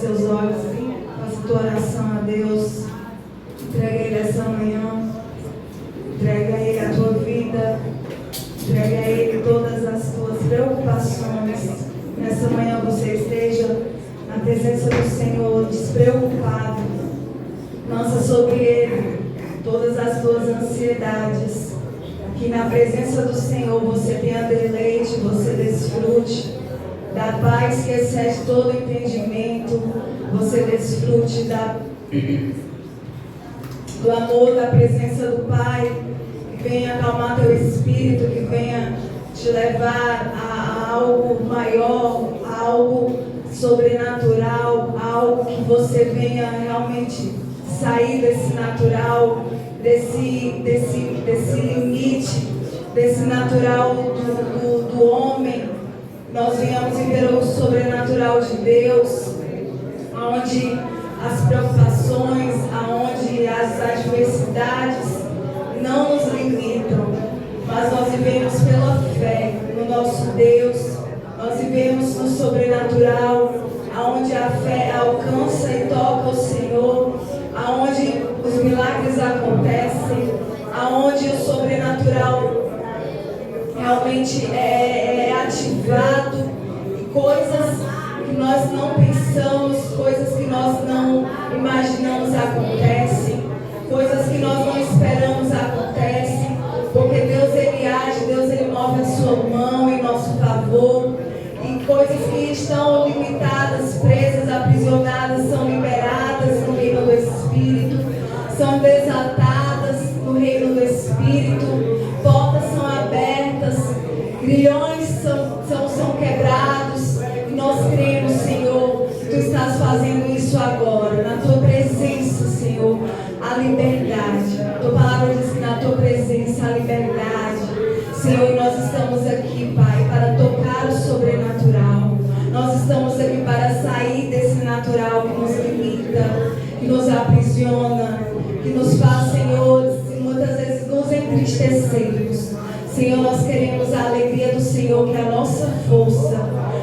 seus olhos, faça a tua oração a Deus. Entrega a Ele essa manhã. Entrega a Ele a tua vida. Entrega a Ele todas as tuas preocupações. Nessa manhã você esteja na presença do Senhor, despreocupado. Lança sobre Ele todas as tuas ansiedades. Que na presença do Senhor você tenha deleite, você desfrute da paz que excede todo entendimento. Você desfrute do amor, da presença do Pai, que venha acalmar teu espírito, que venha te levar a algo maior, a algo sobrenatural, a algo que você venha realmente sair desse natural, desse limite, desse natural do homem. Nós venhamos viver o sobrenatural de Deus, onde as preocupações, aonde as adversidades não nos limitam, mas nós vivemos pela fé no nosso Deus. Nós vivemos no sobrenatural, aonde a fé alcança e toca o Senhor, aonde os milagres acontecem, aonde o sobrenatural realmente é ativado, e coisas que nós não pensamos, coisas que nós não imaginamos acontecem, coisas que nós não esperamos acontecem, porque Deus Ele age, Deus Ele move a sua mão em nosso favor, e coisas que estão limitadas, presas, aprisionadas, são liberadas no reino do Espírito, são desatadas no reino do Espírito, portas são abertas, grilhões são quebrados, e nós cremos, Senhor, que Tu estás fazendo isso agora, na Tua presença, Senhor, a liberdade. Tua palavra diz que na Tua presença a liberdade. Senhor, e nós estamos aqui, Pai, para tocar o sobrenatural. Nós estamos aqui para sair desse natural que nos limita, que nos aprisiona, que nos faz, Senhor, muitas vezes nos entristecermos. Senhor, nós queremos a alegria do Senhor, que é a nossa força.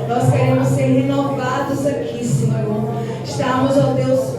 Nós queremos ser renovados aqui, Senhor. Estamos, ó Deus,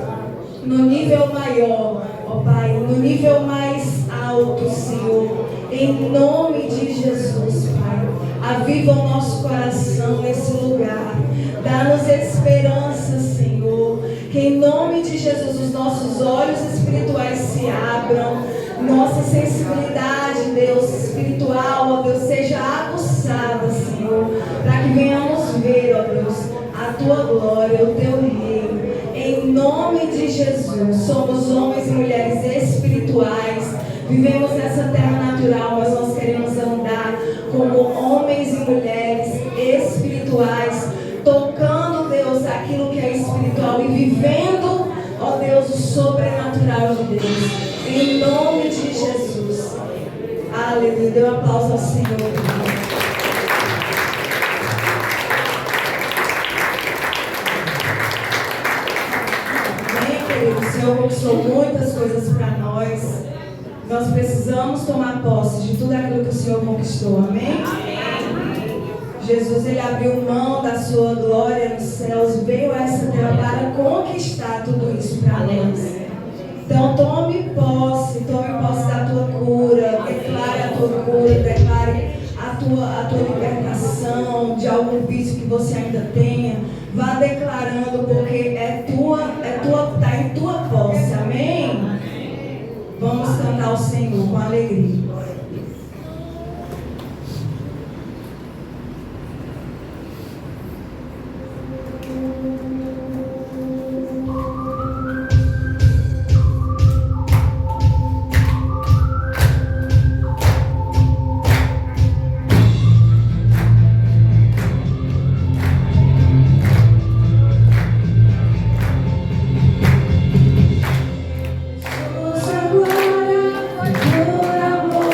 no nível maior, ó Pai, no nível mais alto, Senhor. Em nome de Jesus, Pai. Aviva o nosso coração nesse lugar. Dá-nos esperança, Senhor. Que em nome de Jesus os nossos olhos espirituais se abram. Nossa sensibilidade, Deus, espiritual, ó Deus, seja aguçada, Senhor. Para que venhamos ver, ó Deus, a Tua glória, o Teu reino. Em nome de Jesus, somos homens e mulheres espirituais. Vivemos nessa terra natural, mas nós queremos andar como homens e mulheres espirituais, tocando, Deus, aquilo que é espiritual e vivendo, ó Deus, o sobrenatural de Deus. Em nome de Jesus. Aleluia. Dê um aplauso ao Senhor. Amém, querido? O Senhor conquistou muitas coisas para nós. Nós precisamos tomar posse de tudo aquilo que o Senhor conquistou. Amém? Amém. Jesus, Ele abriu mão da sua glória nos céus, veio a essa terra para conquistar tudo isso para nós. Então tome posse da tua cura, declare a tua cura, declare a tua libertação de algum vício que você ainda tenha. Vá declarando, porque está em tua posse. Amém? Vamos cantar ao Senhor com alegria. Por amor.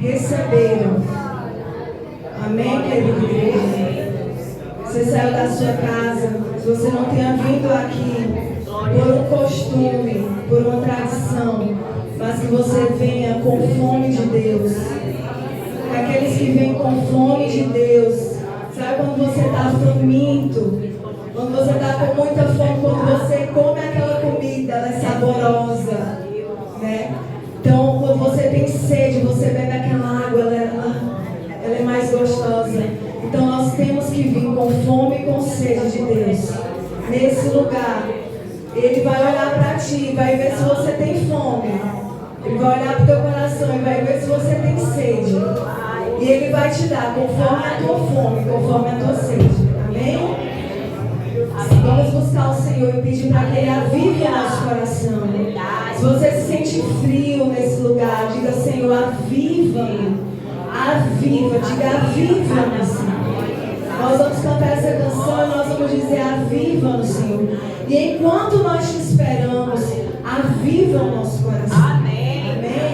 receberam. Amém, querida igreja? Você saiu da sua casa, se você não tenha vindo aqui por um costume, por uma tradição, mas que você venha com fome de Deus. Aqueles que vêm com fome de Deus, sabe quando você está faminto? Quando você está com muita fome, quando você come aquela comida, ela é saborosa, né? Então, quando você tem sede, você bebe aquela água, ela é mais gostosa. Então, nós temos que vir com fome e com sede de Deus. Nesse lugar, Ele vai olhar para ti, vai ver se você tem fome. Ele vai olhar para o teu coração e vai ver se você tem sede. E Ele vai te dar conforme a tua fome, conforme a tua sede. Amém? Vamos buscar o Senhor e pedir para que Ele avive o nosso coração. Se você se sente frio nesse lugar, diga: Senhor, aviva-me. Aviva, diga: aviva-me, Senhor. Nós vamos cantar essa canção e nós vamos dizer: aviva-nos, Senhor. E enquanto nós te esperamos, aviva o nosso coração. Amém. Amém.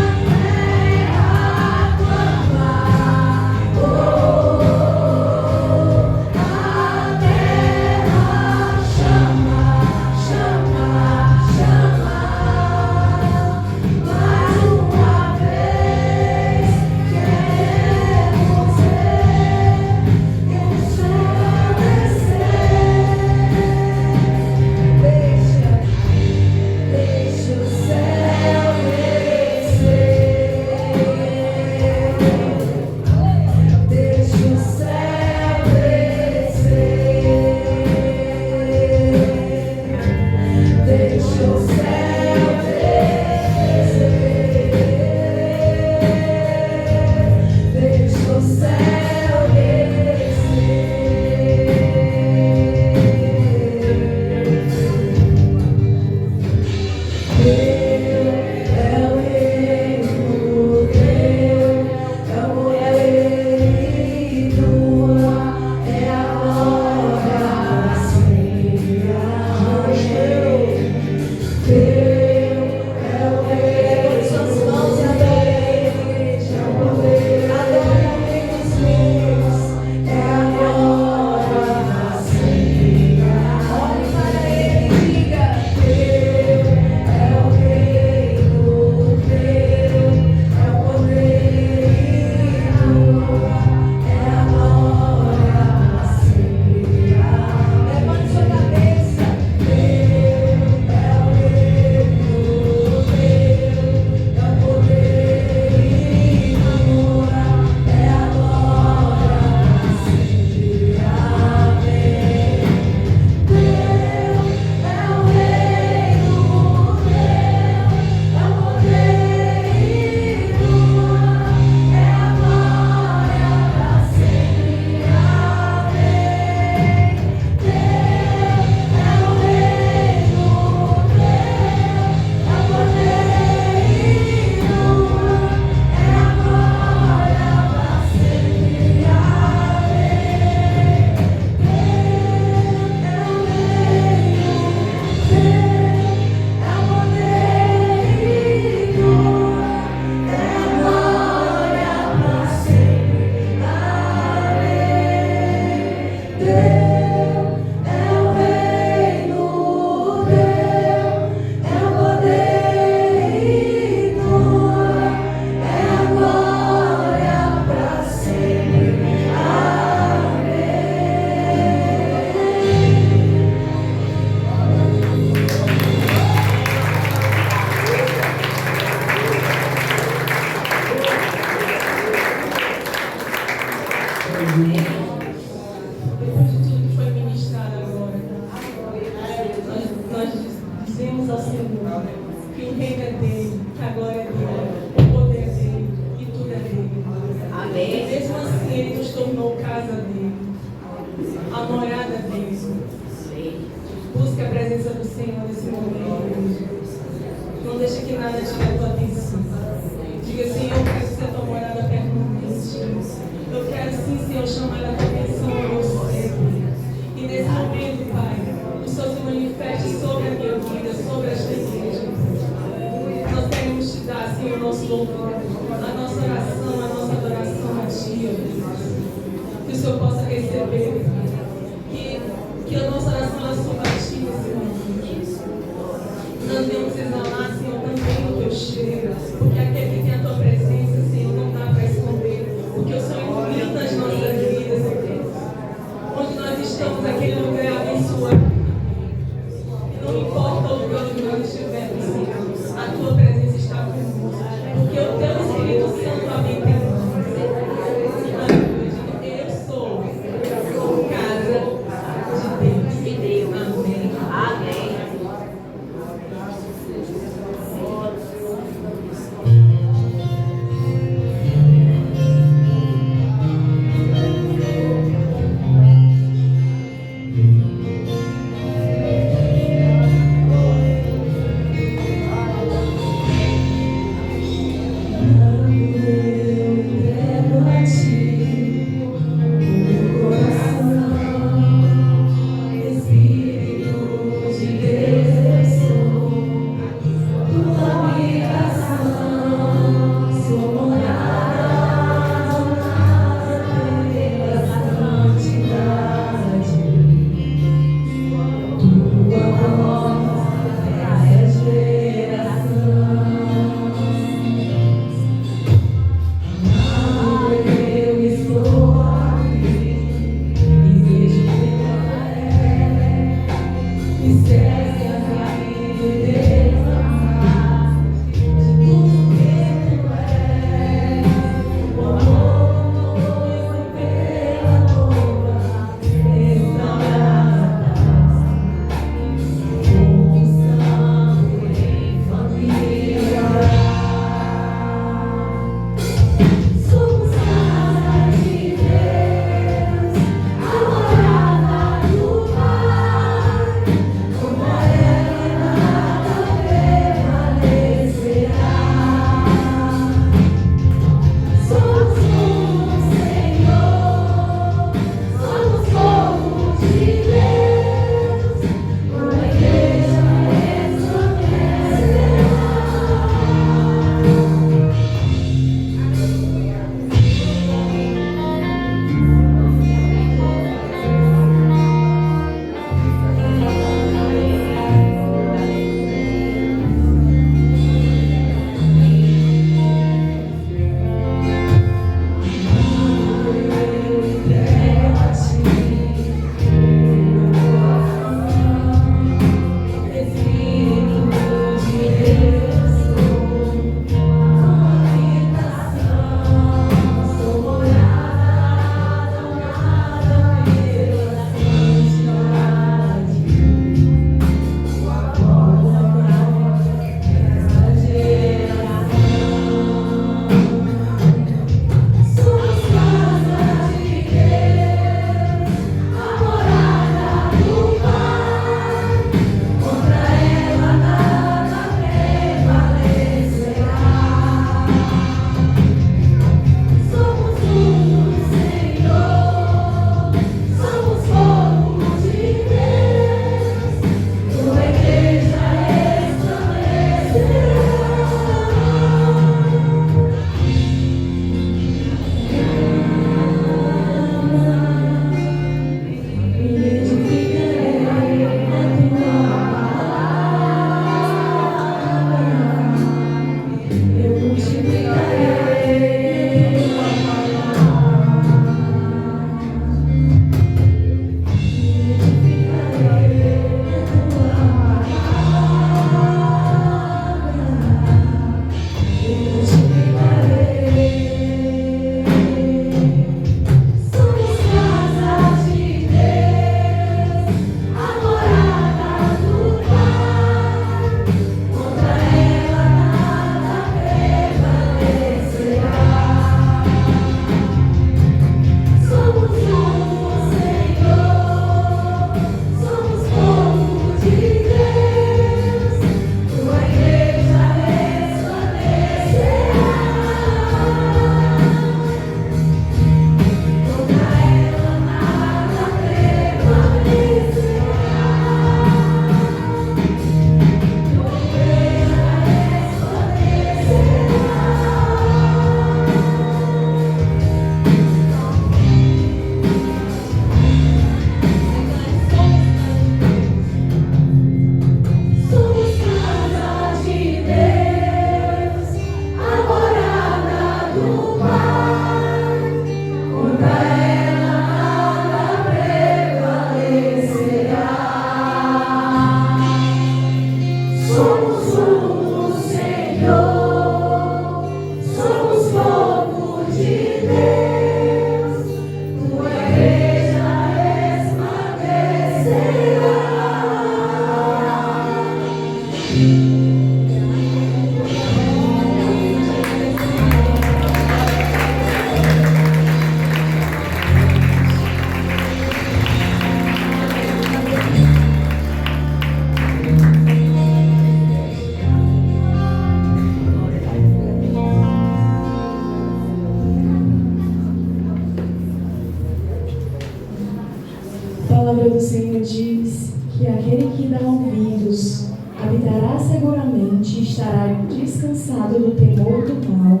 palavra do Senhor diz que aquele que dá ouvidos habitará seguramente e estará descansado do temor do mal.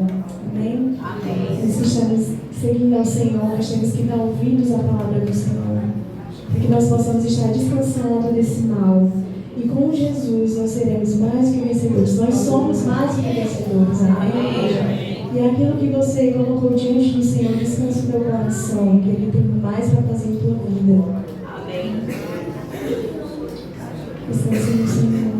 Amém? Amém. Nós que estamos seguindo ao Senhor, nós temos que dar ouvidos à palavra do Senhor, para que nós possamos estar descansando desse mal. E com Jesus nós seremos mais que vencedores. Nós somos mais que vencedores. Amém? E aquilo que você colocou diante do Senhor, descansa o teu coração, que Ele tem mais para fazer em tua vida. Amém. Descansa no Senhor.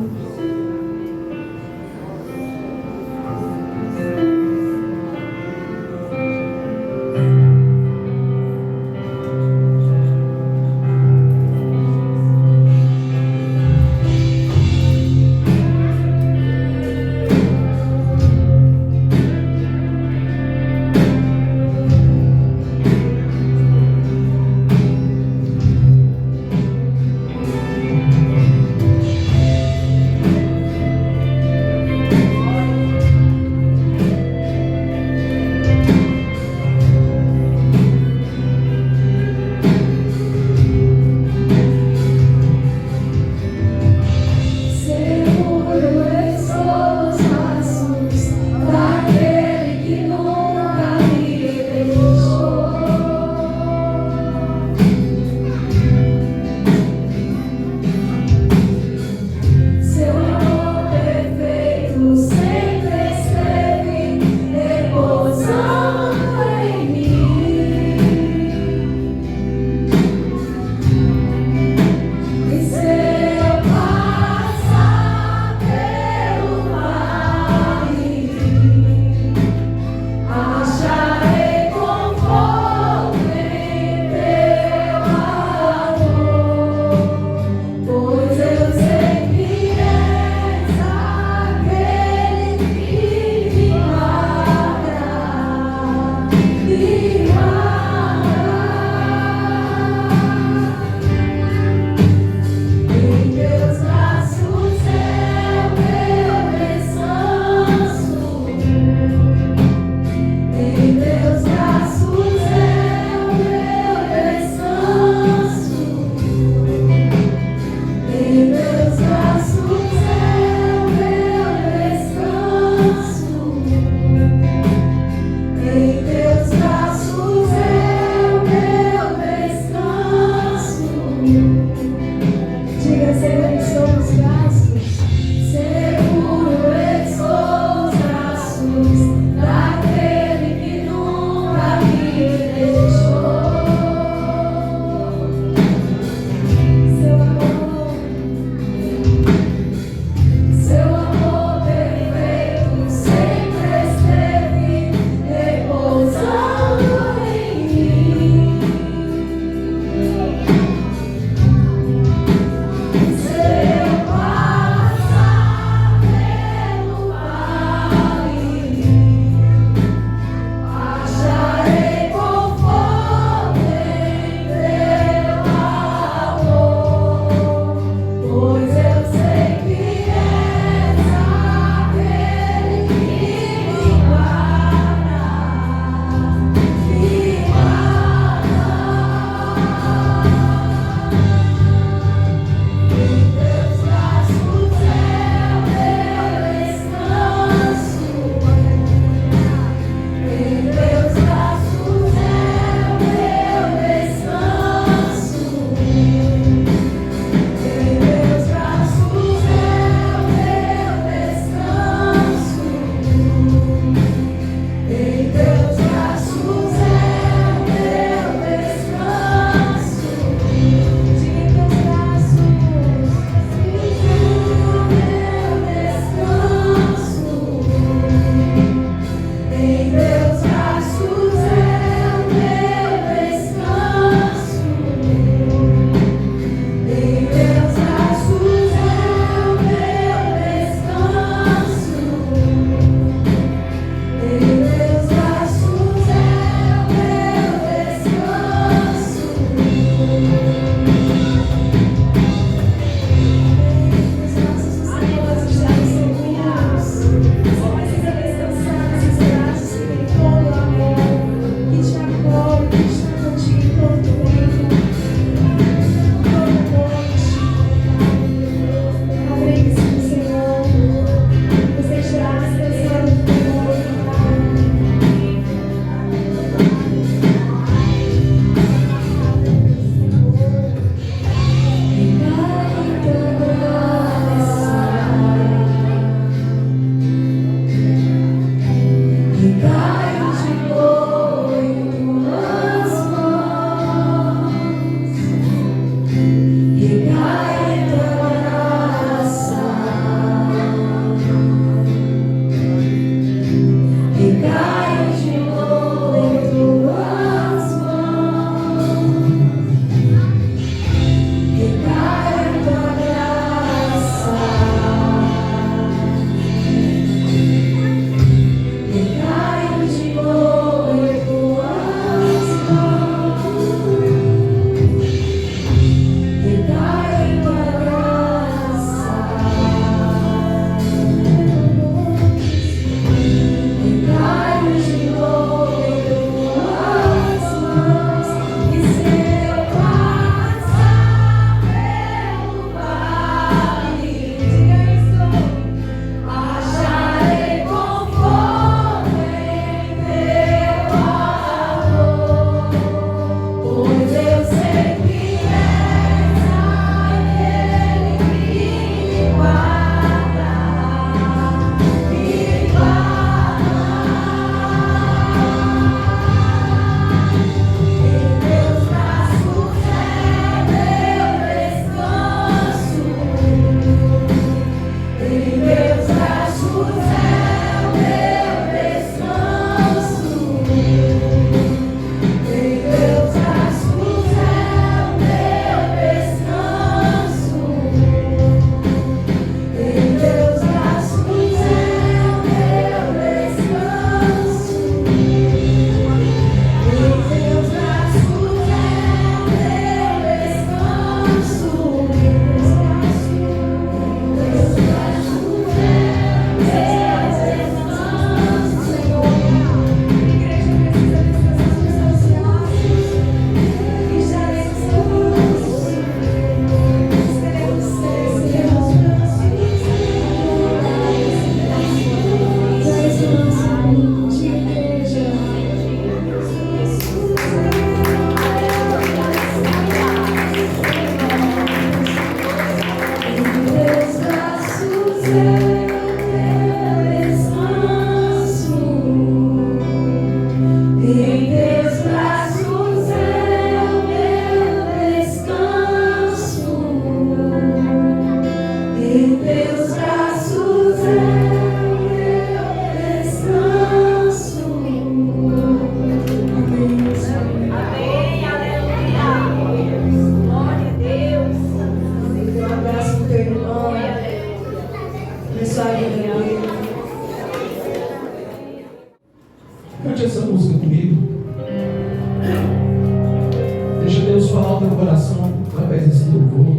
abençoar o teu coração através desse louvor.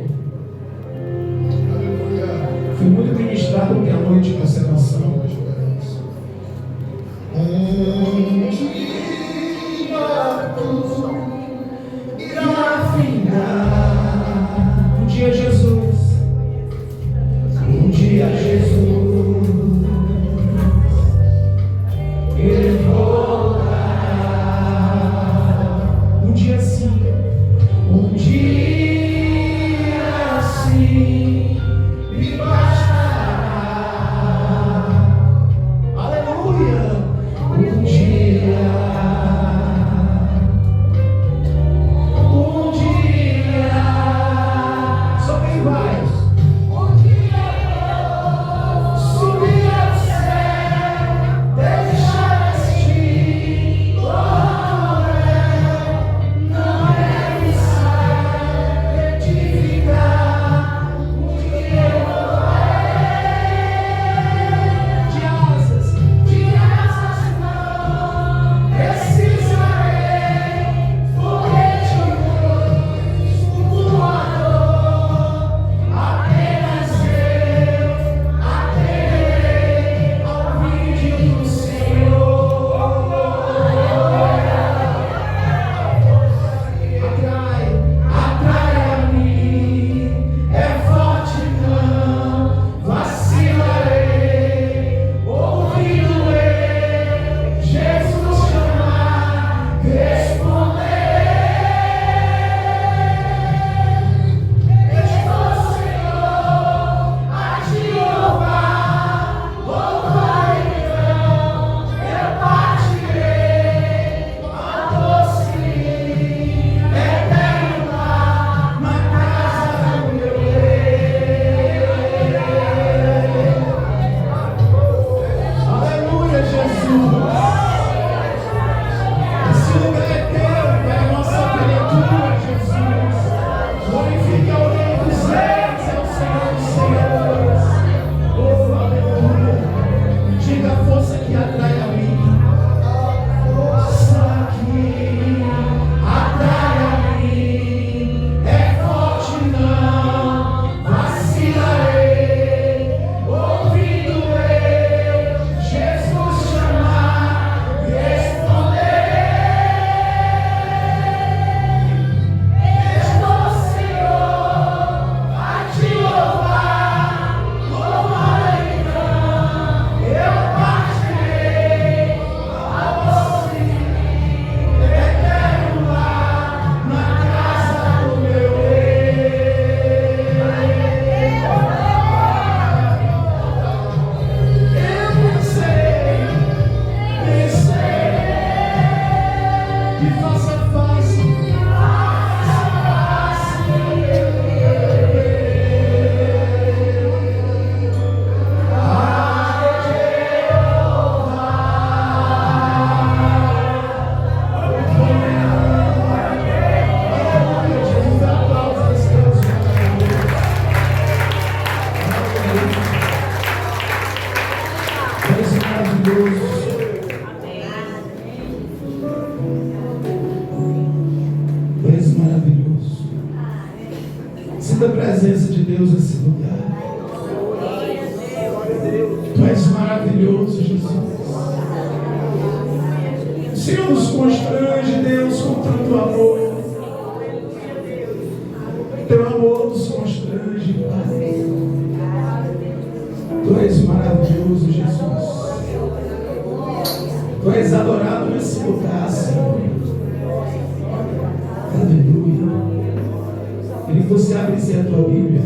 Fui muito ministrado ontem à noite com essa canção. Um dia Jesus, Ele voltará. Um dia sim, me bastará. Aleluia. Um dia, só quem vai? Subir ao céu, deixar este não é retificar o que eu de asas não precisarei, foguete voador, apenas eu atenderei ao vídeo do Senhor. Atrai a mim, é forte, não vacilarei, ouvindo eu Jesus chamar, responderei. Estou, Senhor, a te louvar, louvar então, eu partirei, a doce eterno lar, na casa do meu Rei. Aleluia, Jesus. Esse lugar é teu, é a nossa criatura, Jesus. Glorifique ao Rei dos Reis, ao Senhor dos Senhores. Oh, aleluia. Diga a força que atrai a mim. Força que atrai a mim. É forte, não vacilarei. Ouvindo eu Jesus chamar, responderei. Estou, Senhor, a te louvar, louvar então, eu partirei ao doce eterno lar, na casa do meu Rei. Eu pensei, e face a face, Jesus, aplausos a esse Deus maravilhoso. Deus maravilhoso. Deus maravilhoso. Sinta a presença de Deus nesse lugar. Tu és maravilhoso, Jesus. O Senhor nos constrange, Deus, com tanto amor. Teu amor nos constrange, Pai. Tu és maravilhoso, Jesus. Tu és adorado nesse lugar, Senhor. Aleluia. Queria que você abrisse a tua Bíblia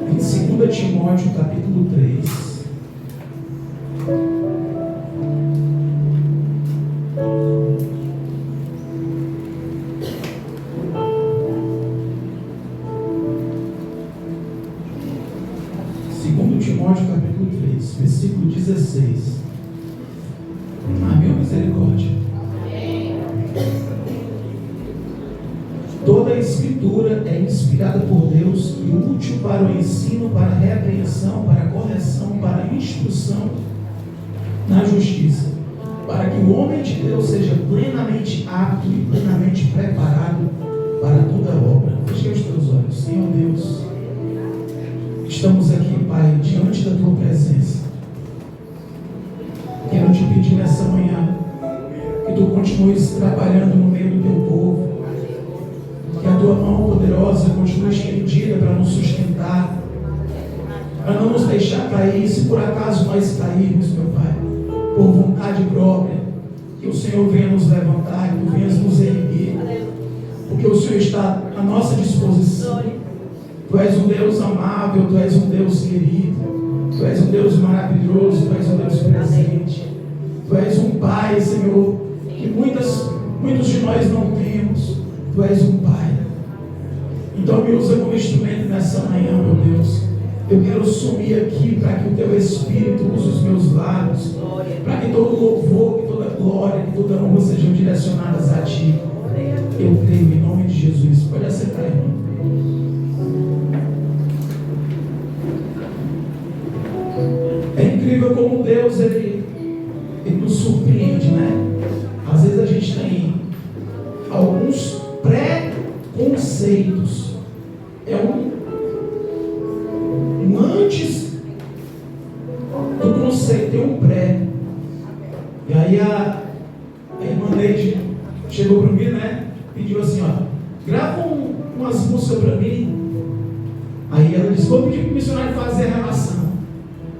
em 2 Timóteo, capítulo 3. Timóteo, capítulo 3, versículo 16. Amém, misericórdia. Toda a Escritura é inspirada por Deus e útil para o ensino, para a repreensão, para a correção, para a instrução na justiça, para que o homem de Deus seja plenamente apto e plenamente preparado estamos aqui, Pai, diante da Tua presença. Quero te pedir nessa manhã que Tu continues trabalhando no meio do Teu povo, que a Tua mão poderosa continue estendida para nos sustentar, para não nos deixar cair, se por acaso nós cairmos, meu Pai, por vontade própria, que o Senhor venha nos levantar, que Tu venhas nos erguer, porque o Senhor está à nossa disposição. Tu és um Deus amável, Tu és um Deus querido, Tu és um Deus maravilhoso, Tu és um Deus presente, Tu és um Pai, Senhor, que muitos de nós não temos. Tu és um Pai. Então me usa como instrumento nessa manhã, meu Deus. Eu quero sumir aqui para que o Teu Espírito use os meus lábios, para que todo louvor, que toda glória, que toda honra sejam direcionadas a Ti. Eu creio em nome de Jesus. Pode aceitar, irmão. É incrível como Deus, Ele nos surpreende, né? Às vezes a gente tem alguns preconceitos. É um antes do conceito, tem um pré. E aí a irmã Neide chegou para mim, né? Pediu assim, ó, grava umas músicas para mim. Aí ela disse, vou pedir para o missionário fazer a relação.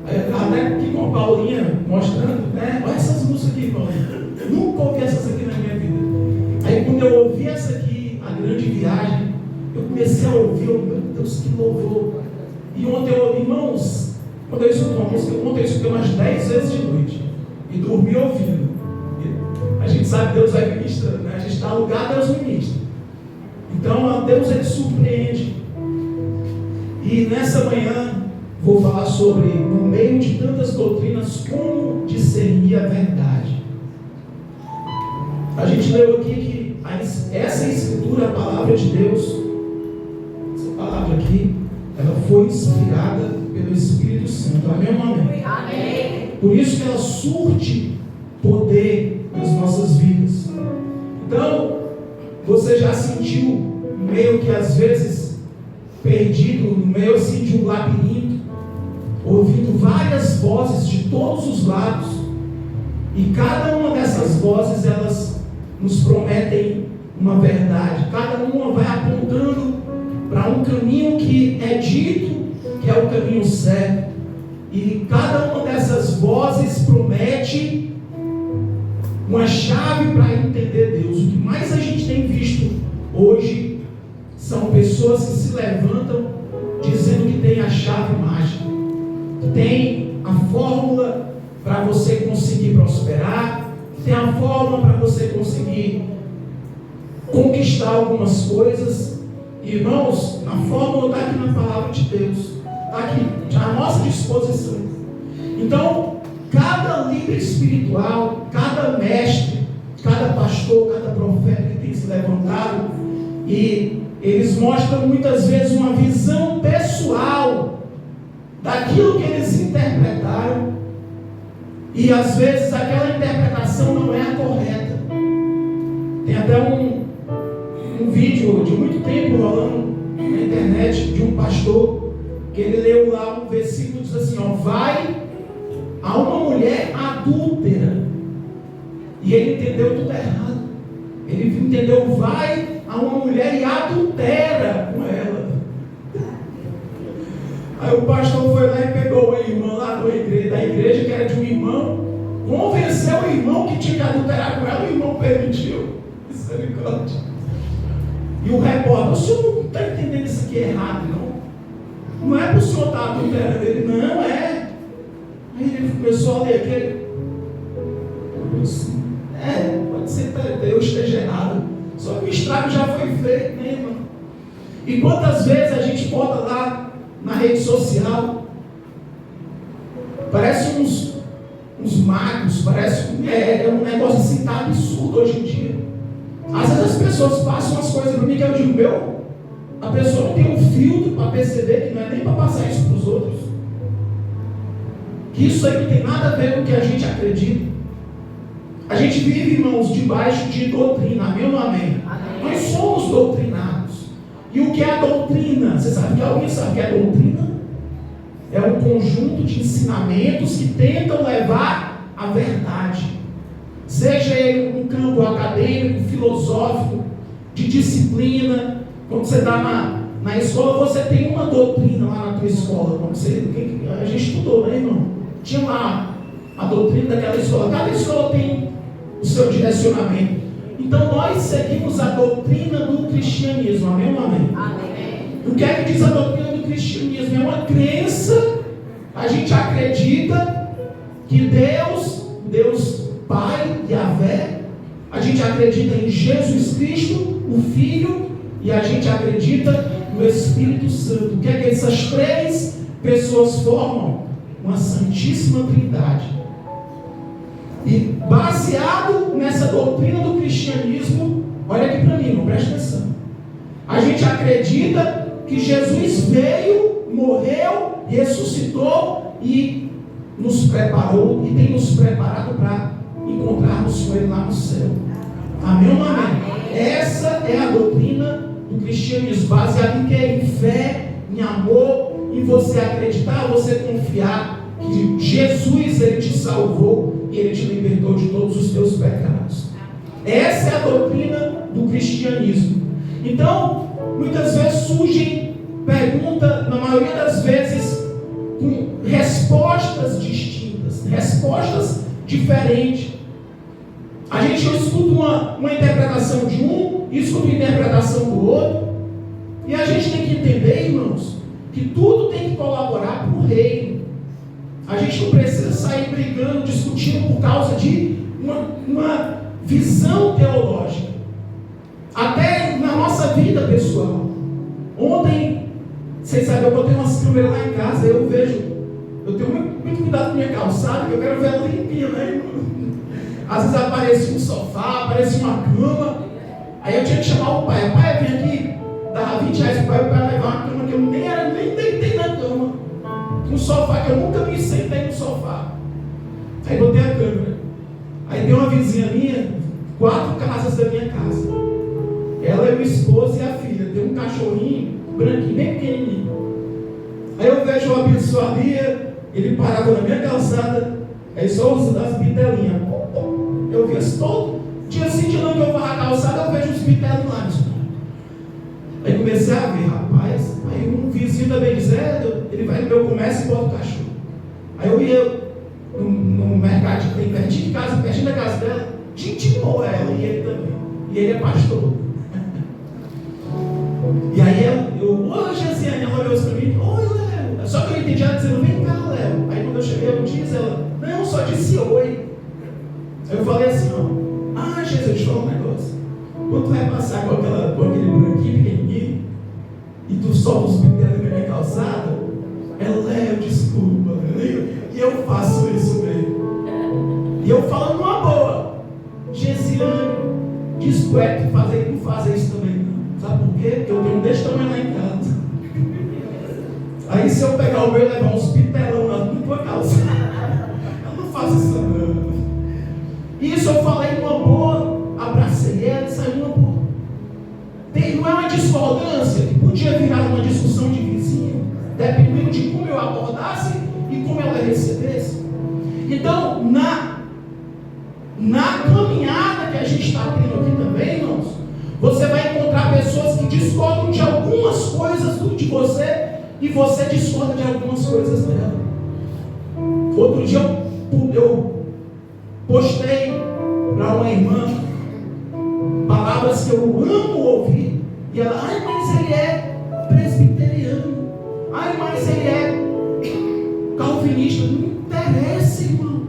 Aí eu estava até aqui com a Paulinha mostrando, né? Olha essas músicas aqui, Paulinha. Eu nunca ouvi essas aqui na minha vida. Aí quando eu ouvi essa aqui, A Grande Viagem, eu comecei a ouvir, meu Deus, que louvor. E ontem eu ouvi, irmãos, quando eu escuto uma música, ontem eu escutei umas 10 vezes de noite. E dormi ouvindo. E a gente sabe que Deus vai ministrando, né? A gente está no lugar, Deus ministra. Então, Deus, Ele surpreende. E nessa manhã, vou falar sobre, no meio de tantas doutrinas, como discernir a verdade. A gente leu aqui que essa escritura, a palavra de Deus, essa palavra aqui, ela foi inspirada pelo Espírito Santo. Amém ou não amém? Amém. Por isso que ela surte poder nas nossas vidas. Então, você já sentiu meio que às vezes perdido, no meio assim de um labirinto, ouvindo várias vozes de todos os lados, e cada uma dessas vozes, elas nos prometem uma verdade, cada uma vai apontando para um caminho que é dito que é o caminho certo, e cada uma dessas vozes promete uma chave para entender Deus. O que mais a gente tem visto hoje são pessoas que se levantam dizendo que tem a chave mágica, que tem a fórmula para você conseguir prosperar, que tem a fórmula para você conseguir conquistar algumas coisas. Irmãos, a fórmula está aqui na palavra de Deus, está aqui à nossa disposição. Então, cada líder espiritual, cada mestre, cada pastor, cada profeta que tem se levantado, e eles mostram muitas vezes uma visão pessoal daquilo que eles interpretaram, e às vezes aquela interpretação não é a correta. Tem até um vídeo de muito tempo rolando na internet de um pastor que ele leu lá um versículo, diz assim, ó, vai a uma mulher adúltera, e ele entendeu tudo errado. Ele entendeu, vai a uma mulher e adultera com ela. Aí o pastor foi lá e pegou a irmã lá da igreja, que era de um irmão, convenceu o irmão que tinha que adulterar com ela, o irmão permitiu. Misericórdia. E o repórter, o senhor não está entendendo isso aqui errado, não? Não é para o senhor estar adulterando ele, não é. Aí ele começou a ler aquele. Pode ser que eu esteja errado. Só que o estrago já foi feito, né, irmão? E quantas vezes a gente bota lá na rede social, parece uns magos, parece um negócio assim, tá absurdo hoje em dia. Às vezes as pessoas passam as coisas para mim que eu digo, a pessoa não tem um filtro para perceber que não é nem para passar isso para os outros. Que isso aí não tem nada a ver com o que a gente acredita. A gente vive, irmãos, debaixo de doutrina, amém ou não amém? Amém. Nós somos doutrinados. E o que é a doutrina? Você sabe que alguém sabe o que é doutrina? é um conjunto de ensinamentos que tentam levar à verdade. Seja ele um campo acadêmico, filosófico, de disciplina. Quando você está na escola, você tem uma doutrina lá na tua escola. A gente estudou, né, irmão? Tinha lá a doutrina daquela escola. Cada escola tem o seu direcionamento. Então nós seguimos a doutrina do cristianismo. Amém ou amém? Amém. O que é que diz a doutrina do cristianismo? É uma crença. A gente acredita que Deus Pai, Yahvé, a gente acredita em Jesus Cristo, o Filho, e a gente acredita no Espírito Santo. O que é que essas três pessoas formam? Uma Santíssima Trindade. E baseado nessa doutrina do cristianismo, olha aqui para mim, não presta atenção. A gente acredita que Jesus veio, morreu, ressuscitou e nos preparou e tem nos preparado para encontrarmos com Ele lá no céu. Amém ou não amém? Essa é a doutrina do cristianismo, baseada em quê? Em fé, em amor, em você acreditar, você confiar que Jesus, Ele te salvou e Ele te libertou de todos os teus pecados. Essa é a doutrina do cristianismo. Então, muitas vezes surgem perguntas, na maioria das vezes, com respostas distintas, respostas diferentes. A gente escuta uma interpretação de um, escuta uma interpretação do outro, e a gente tem que entender, irmãos, que tudo tem que colaborar para o reino. A gente não precisa sair brigando, discutindo por causa de uma visão teológica. Até na nossa vida pessoal. Ontem, vocês sabem, eu botei umas câmeras lá em casa, eu tenho muito cuidado com a minha calçada, que eu quero ver ela limpinha, né, irmão? Às vezes aparecia um sofá, aparecia uma cama, aí eu tinha que chamar o pai. Pai, vem aqui, dava R$20 pro pai levar uma cama que eu nem deitei na cama. Um sofá que eu nunca me sentei no sofá. Aí botei a câmera. Aí tem uma vizinha minha, 4 casas da minha casa. Ela é minha esposa e a filha. Tem um cachorrinho branquinho, bem pequenininho. Aí eu vejo uma pessoa ali, ele parava na minha calçada, aí só usa das bitelinhas. Eu vi assim, todo dia assim de novo que eu vou a calçada, eu vejo os bitelos lá. Aí comecei a ver, rapaz. Aí um vizinho também diz, ele vai no meu comércio e bota o cachorro. Aí eu ia no mercado que tem pertinho de casa, pertinho da casa dela, gente boa ela e ele também. E ele é pastor. E aí ô Gesiane, ela olhou assim pra mim, oi Léo. Só que eu entendi ela dizendo, vem cá Léo. Aí quando eu cheguei eu disse, ela, não, só disse oi. Aí eu falei assim, Jesus, deixa eu falar um negócio. Quando tu vai passar com aquele branquinho pequenininho e tu solta os bitelos na minha calçada, Léo, desculpa, e eu faço isso mesmo. E eu falo numa boa, Gesiane, diz pro Hector não fazer isso também não. Sabe por quê? Porque eu tenho desse tamanho lá em casa. Aí se eu pegar o meu e levar uns bitelão na tua calçada, eu não faço isso não. Isso eu falei numa boa, abracei ela e saí numa boa. Não é uma discordância que podia virar uma discussão de vizinho, dependendo de como eu abordasse e como ela recebesse. Então, na caminhada que a gente está tendo aqui também, irmãos, você vai encontrar pessoas que discordam de algumas coisas de você e você discorda de algumas coisas dela. Outro dia eu postei para uma irmã palavras que eu amo ouvir, e ela, mas ele é presbiteriano, mas ele é calvinista. Não interessa, irmão.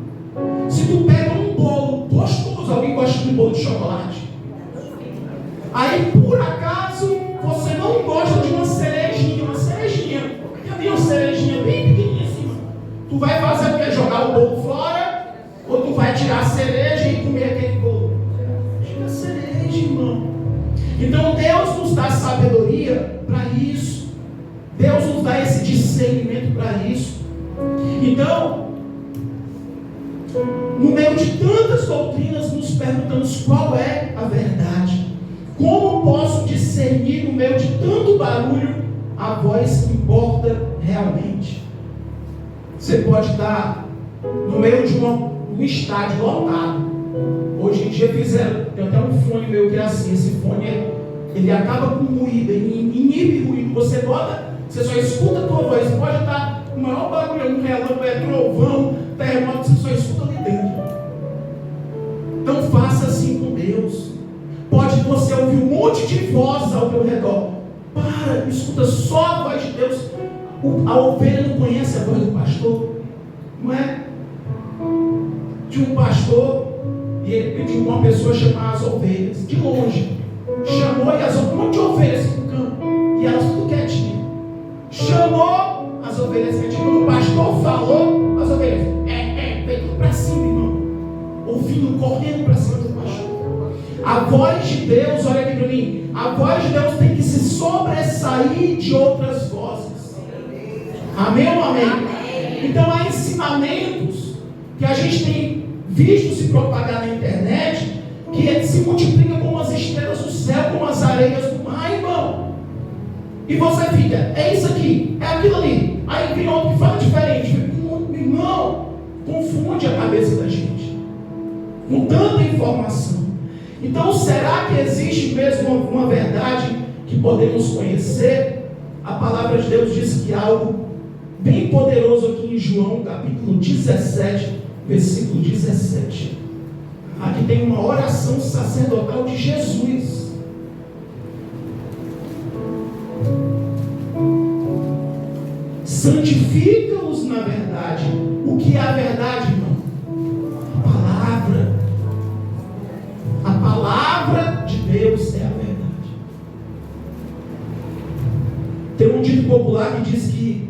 Se tu pega um bolo gostoso, alguém gosta de um bolo de chocolate, aí por acaso você não gosta de uma cerejinha, cadê uma cerejinha bem pequenininha assim, tu vai fazer o que? Jogar o bolo fora? Ou tu vai tirar a cereja e comer aquele bolo? Tira a cereja, irmão. Então Deus nos dá sabedoria para isso. Deus nos dá esse discernimento para isso. Então, no meio de tantas doutrinas, nos perguntamos qual é a verdade. Como posso discernir no meio de tanto barulho a voz que importa realmente? Você pode estar no meio de um estádio lotado. Hoje em dia fizeram, tem até um fone meu que é assim, esse fone ele acaba com ruído, ele inibe ruído. Você bota, você só escuta a tua voz. Pode estar o maior barulho, um relâmpago, trovão, terremoto, você só escuta ali dentro. Então faça assim com Deus. Pode você ouvir um monte de vozes ao teu redor. Para, escuta só a voz de Deus. A ovelha não conhece a voz do pastor, não é? Tinha um pastor e ele pediu uma pessoa chamar as ovelhas de longe. Chamou e as ovelhas, um monte de ovelhas no campo, e elas tudo quietinhas. Chamou as ovelhas quietinhas. Quando o pastor falou, as ovelhas veio tudo para cima, irmão. Ouvindo, correndo para cima do pastor. A voz de Deus, olha aqui para mim, a voz de Deus tem que se sobressair de outras vozes. Amém ou amém? Então há ensinamentos que a gente tem visto se propagar na internet, que ele se multiplica como as estrelas do céu, como as areias do mar, irmão. E você fica, é isso aqui, é aquilo ali. Aí vem outro que fala diferente. Irmão, confunde a cabeça da gente com tanta informação. Então, será que existe mesmo uma verdade que podemos conhecer? A palavra de Deus diz que há algo bem poderoso aqui em João, capítulo 17, versículo 17. Aqui tem uma oração sacerdotal de Jesus. Santifica-os na verdade. O que é a verdade, irmão? A palavra. A palavra de Deus é a verdade. Tem um dito popular que diz que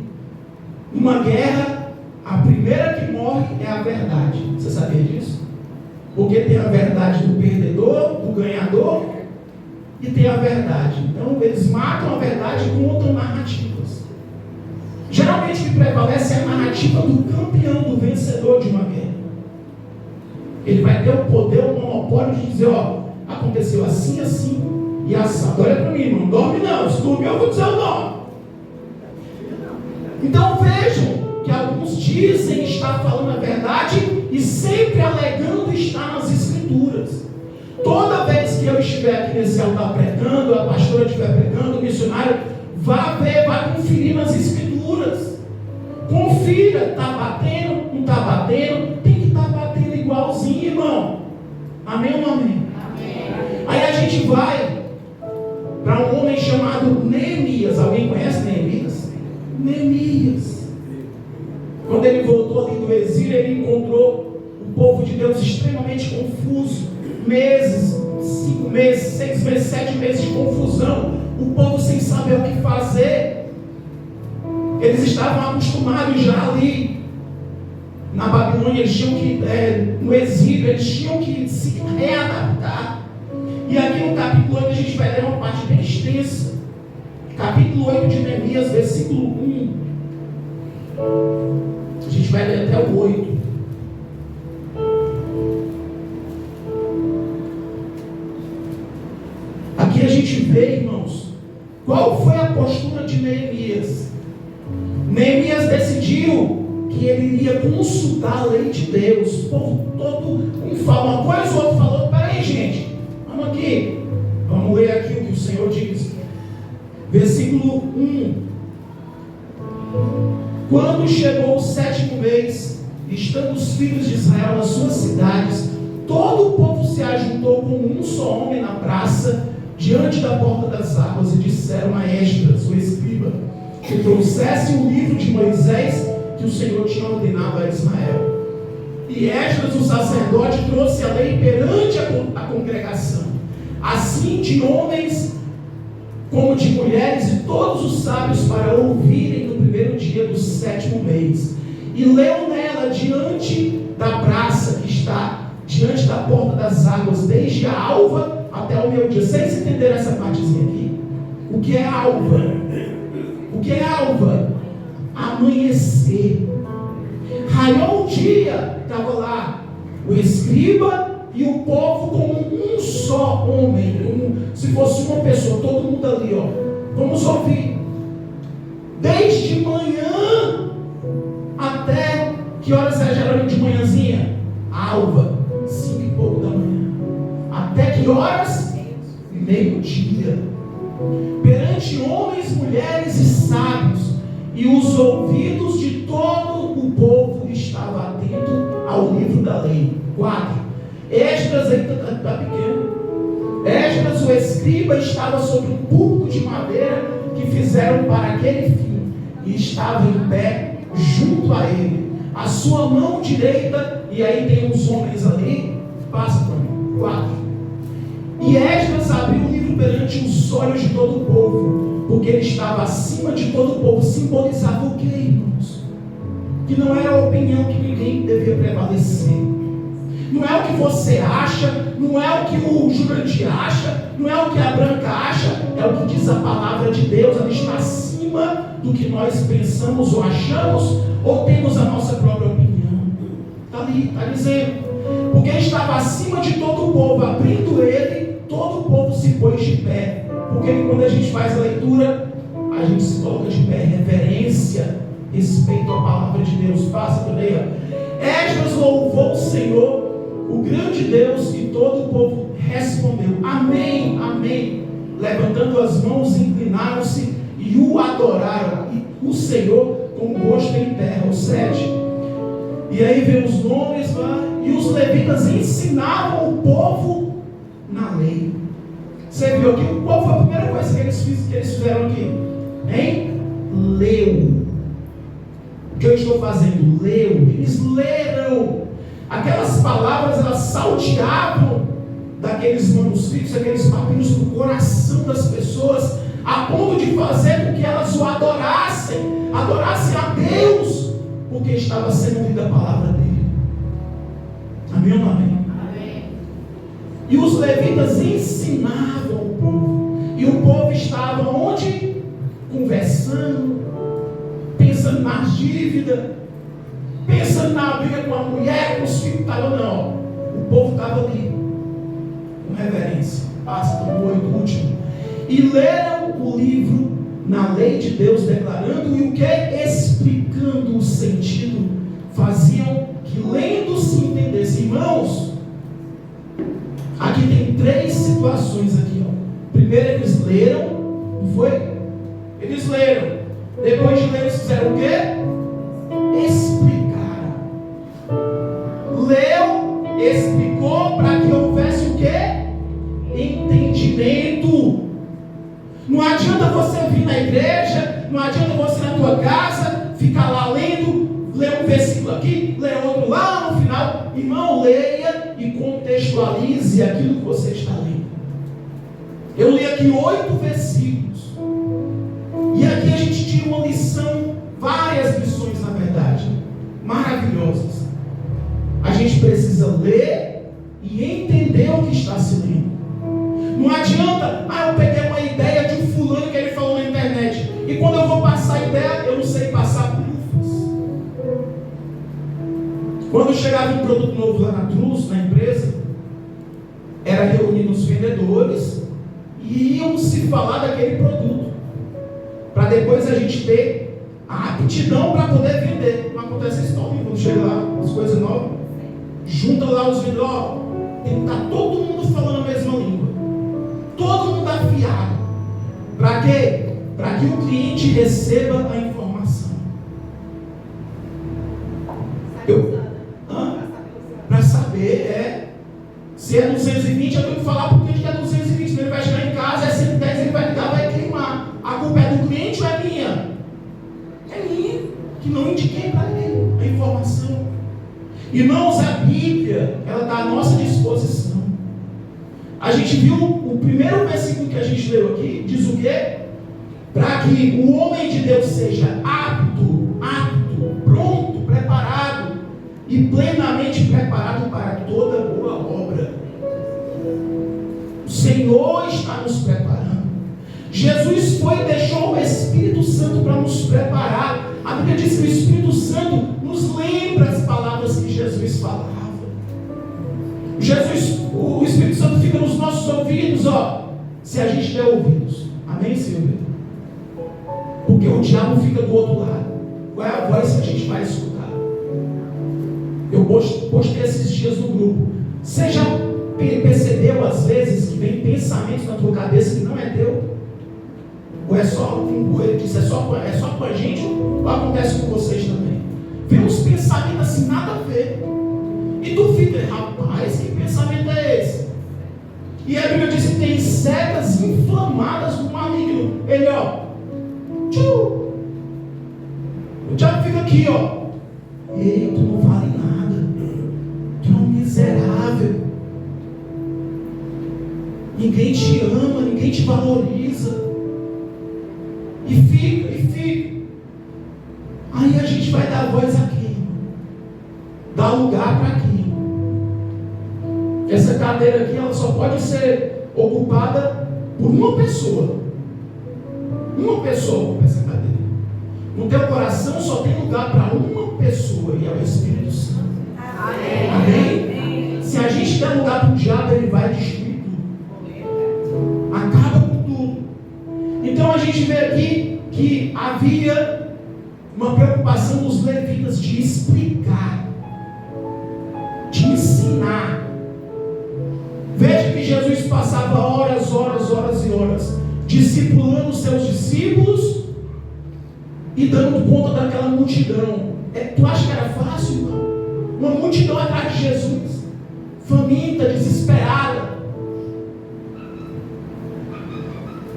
numa guerra, a primeira que morre é a verdade. Você sabia disso? Porque tem a verdade do perdedor, do ganhador, e tem a verdade. Então eles matam a verdade e contam narrativas. Geralmente o que prevalece é a narrativa do campeão, do vencedor de uma guerra. Ele vai ter o poder, o monopólio de dizer, ó, aconteceu assim, assim e assado. Olha para mim, não dorme não. Se dormir eu vou dizer o nome. Então vejam que alguns dizem estar falando a verdade e sempre alegando estar nas escrituras. Toda vez que eu estiver aqui nesse altar pregando, a pastora estiver pregando, o missionário, vá ver, vai conferir nas escrituras. Confira, está batendo, não está batendo, tem que estar batendo igualzinho, irmão. Amém ou não amém? Amém. Aí a gente vai para um homem chamado Neemias. Alguém conhece Neemias? Neemias. Quando ele voltou ali do exílio, ele encontrou o povo de Deus extremamente confuso. Meses, 5 meses, 6 meses, 7 meses de confusão. O povo sem saber o que fazer. Eles estavam acostumados já ali na Babilônia, eles tinham que, no exílio, eles tinham que se readaptar. E aqui no capítulo 8 a gente vai ler uma parte bem extensa. Capítulo 8 de Neemias, versículo 1. A gente vai ler até o 8. Aqui a gente vê, irmãos, qual foi a postura de Neemias. Neemias decidiu que ele iria consultar a lei de Deus. O povo todo, um fala uma coisa, o outro falou, peraí gente, vamos aqui, vamos ler aqui o que o Senhor diz. Versículo 1. Quando chegou o 7º mês, estando os filhos de Israel nas suas cidades, todo o povo se ajuntou como um só homem na praça, diante da porta das águas, e disseram a Esdras, o escriba, que trouxesse o livro de Moisés, que o Senhor tinha ordenado a Israel. E Esdras, o sacerdote, trouxe a lei perante a congregação, assim de homens como de mulheres, e todos os sábios, para ouvirem no primeiro dia do 7º mês. E leu nela diante da praça que está diante da porta das águas, desde a alva até o meio-dia. Vocês entenderam essa partezinha aqui? O que é alva? O que é alva? Amanhecer. Raiou o dia, estava lá o escriba e o povo como um só homem, como se fosse uma pessoa, todo mundo ali, ó. Vamos ouvir. Desde manhã até Que horas é geralmente de manhãzinha? Alva, 5 e pouco da manhã. Até que horas? Meio-dia. Perante homens, mulheres e sábios, e os ouvidos de todo o povo estavam atentos ao livro da lei. 4. Esdras, está pequeno. Esdras, o escriba, estava sobre um púlpito de madeira que fizeram para aquele fim, e estava em pé junto a ele. A sua mão direita, e aí tem uns homens ali, passa para mim. 4. E Esdras abriu o livro perante os olhos de todo o povo, porque ele estava acima de todo o povo. Simbolizava o que, irmãos? Que não era a opinião que ninguém devia prevalecer. Não é o que você acha, não é o que o Jurandir acha, não é o que a Branca acha, é o que diz a palavra de Deus. Ela está acima do que nós pensamos ou achamos, ou temos a nossa própria opinião. Está ali, está dizendo. Porque ele estava acima de todo o povo, abrindo ele, todo o povo se pôs de pé. Porque quando a gente faz a leitura, a gente se coloca de pé, reverência, respeito à palavra de Deus. Passa por aí, ó. Esdras louvou o Senhor, o grande Deus, e todo o povo respondeu: amém, amém. Levantando as mãos, inclinaram-se e o adoraram, e o Senhor com o rosto em terra. O 7. E aí vem os nomes lá, e os levitas ensinavam o povo na lei. Você viu aqui? Qual foi a primeira coisa que eles fizeram aqui? Hein? Leu. O que eu estou fazendo? Leu. Eles leram. Aquelas palavras, elas salteavam daqueles manuscritos, aqueles papiros no coração das pessoas, a ponto de fazer com que elas o adorassem a Deus, porque estava sendo lida a palavra dele. Amém ou não amém? Amém. E os levitas ensinavam o povo, e o povo estava onde? Conversando, pensando nas dívidas, pensando na briga com a mulher, com os filhos. Não, o povo estava ali com reverência. Passa do 8, último. E leram o livro na lei de Deus, declarando e o que? Explicando o sentido. Faziam que lendo se entendesse. Irmãos, aqui tem 3 situações aqui, ó. Primeiro eles leram, não foi? Eles leram. Depois de ler, eles fizeram o quê? Explicaram. Leu, explicou para que houvesse o quê? Entendimento. Não adianta você vir na igreja, não adianta você na tua casa ficar lá lendo, ler um versículo aqui, ler outro lá no final. Irmão, leia e contextualize aquilo que você está lendo. Eu li aqui 8 versículos, e aqui a gente tira uma lição, várias lições na verdade, maravilhosas. A gente precisa ler e entender o que está se lendo. Não adianta, eu peguei uma ideia de um fulano que ele falou na internet, e quando eu vou passar a ideia, eu não sei passar bulhufas. Quando chegava um produto novo lá na Trus, na empresa, era reunir os vendedores e iam se falar daquele produto, para depois a gente ter a aptidão para poder vender. Não acontece isso não, quando chega lá, as coisas novas, junta lá os vendedores, tem que estar todo mundo falando a mesma língua, todo mundo afiado. Para quê? Para que o cliente receba a informação. Para saber, se é 220, eu tenho que falar para o cliente que é 220. Ele vai chegar em casa, é 110, ele vai ligar, vai queimar. A culpa é do cliente ou é minha? É minha, que não indiquei para ele a informação. Irmãos, a Bíblia, ela está à nossa disposição. A gente viu o primeiro versículo que a gente leu aqui, diz o quê? Para que o homem de Deus seja apto, pronto, preparado e plenamente preparado para toda boa obra. O Senhor está nos preparando. Jesus foi e deixou o Espírito Santo para nos preparar. A Bíblia diz que o Espírito Santo nos lembra as palavras que Jesus falava. O Espírito Santo fica nos nossos ouvidos, se a gente der ouvidos. Amém, Silvia? Porque o diabo fica do outro lado. Qual é a voz que a gente vai escutar? postei esses dias no grupo. Você já percebeu às vezes que vem pensamentos na tua cabeça que não é teu? Ou é só, ele disse, é só com a gente, ou acontece com vocês também? Vem uns pensamentos assim, nada a ver. E tu fica, rapaz, que pensamento é esse? E a Bíblia diz que tem setas inflamadas do maligno. Ele, tchau. O diabo fica aqui, ei, tu não vale nada. Tu é um miserável. Ninguém te ama, ninguém te valoriza. E fica. Aí a gente vai dar voz a quem? Dar lugar para quem? Essa cadeira aqui, ela só pode ser ocupada por uma pessoa. Uma pessoa ocupa essa cadeira. No teu coração só tem lugar para uma pessoa, e é o Espírito Santo. Amém? Se a gente der lugar para o diabo, ele vai destruir tudo. Acaba com tudo. Então a gente vê aqui que havia uma preocupação dos levitas de explicar, de ensinar. Veja que Jesus passava horas e horas discipulando os seus discípulos e dando conta daquela multidão. Tu acha que era fácil, irmão? Uma multidão atrás de Jesus, faminta, desesperada.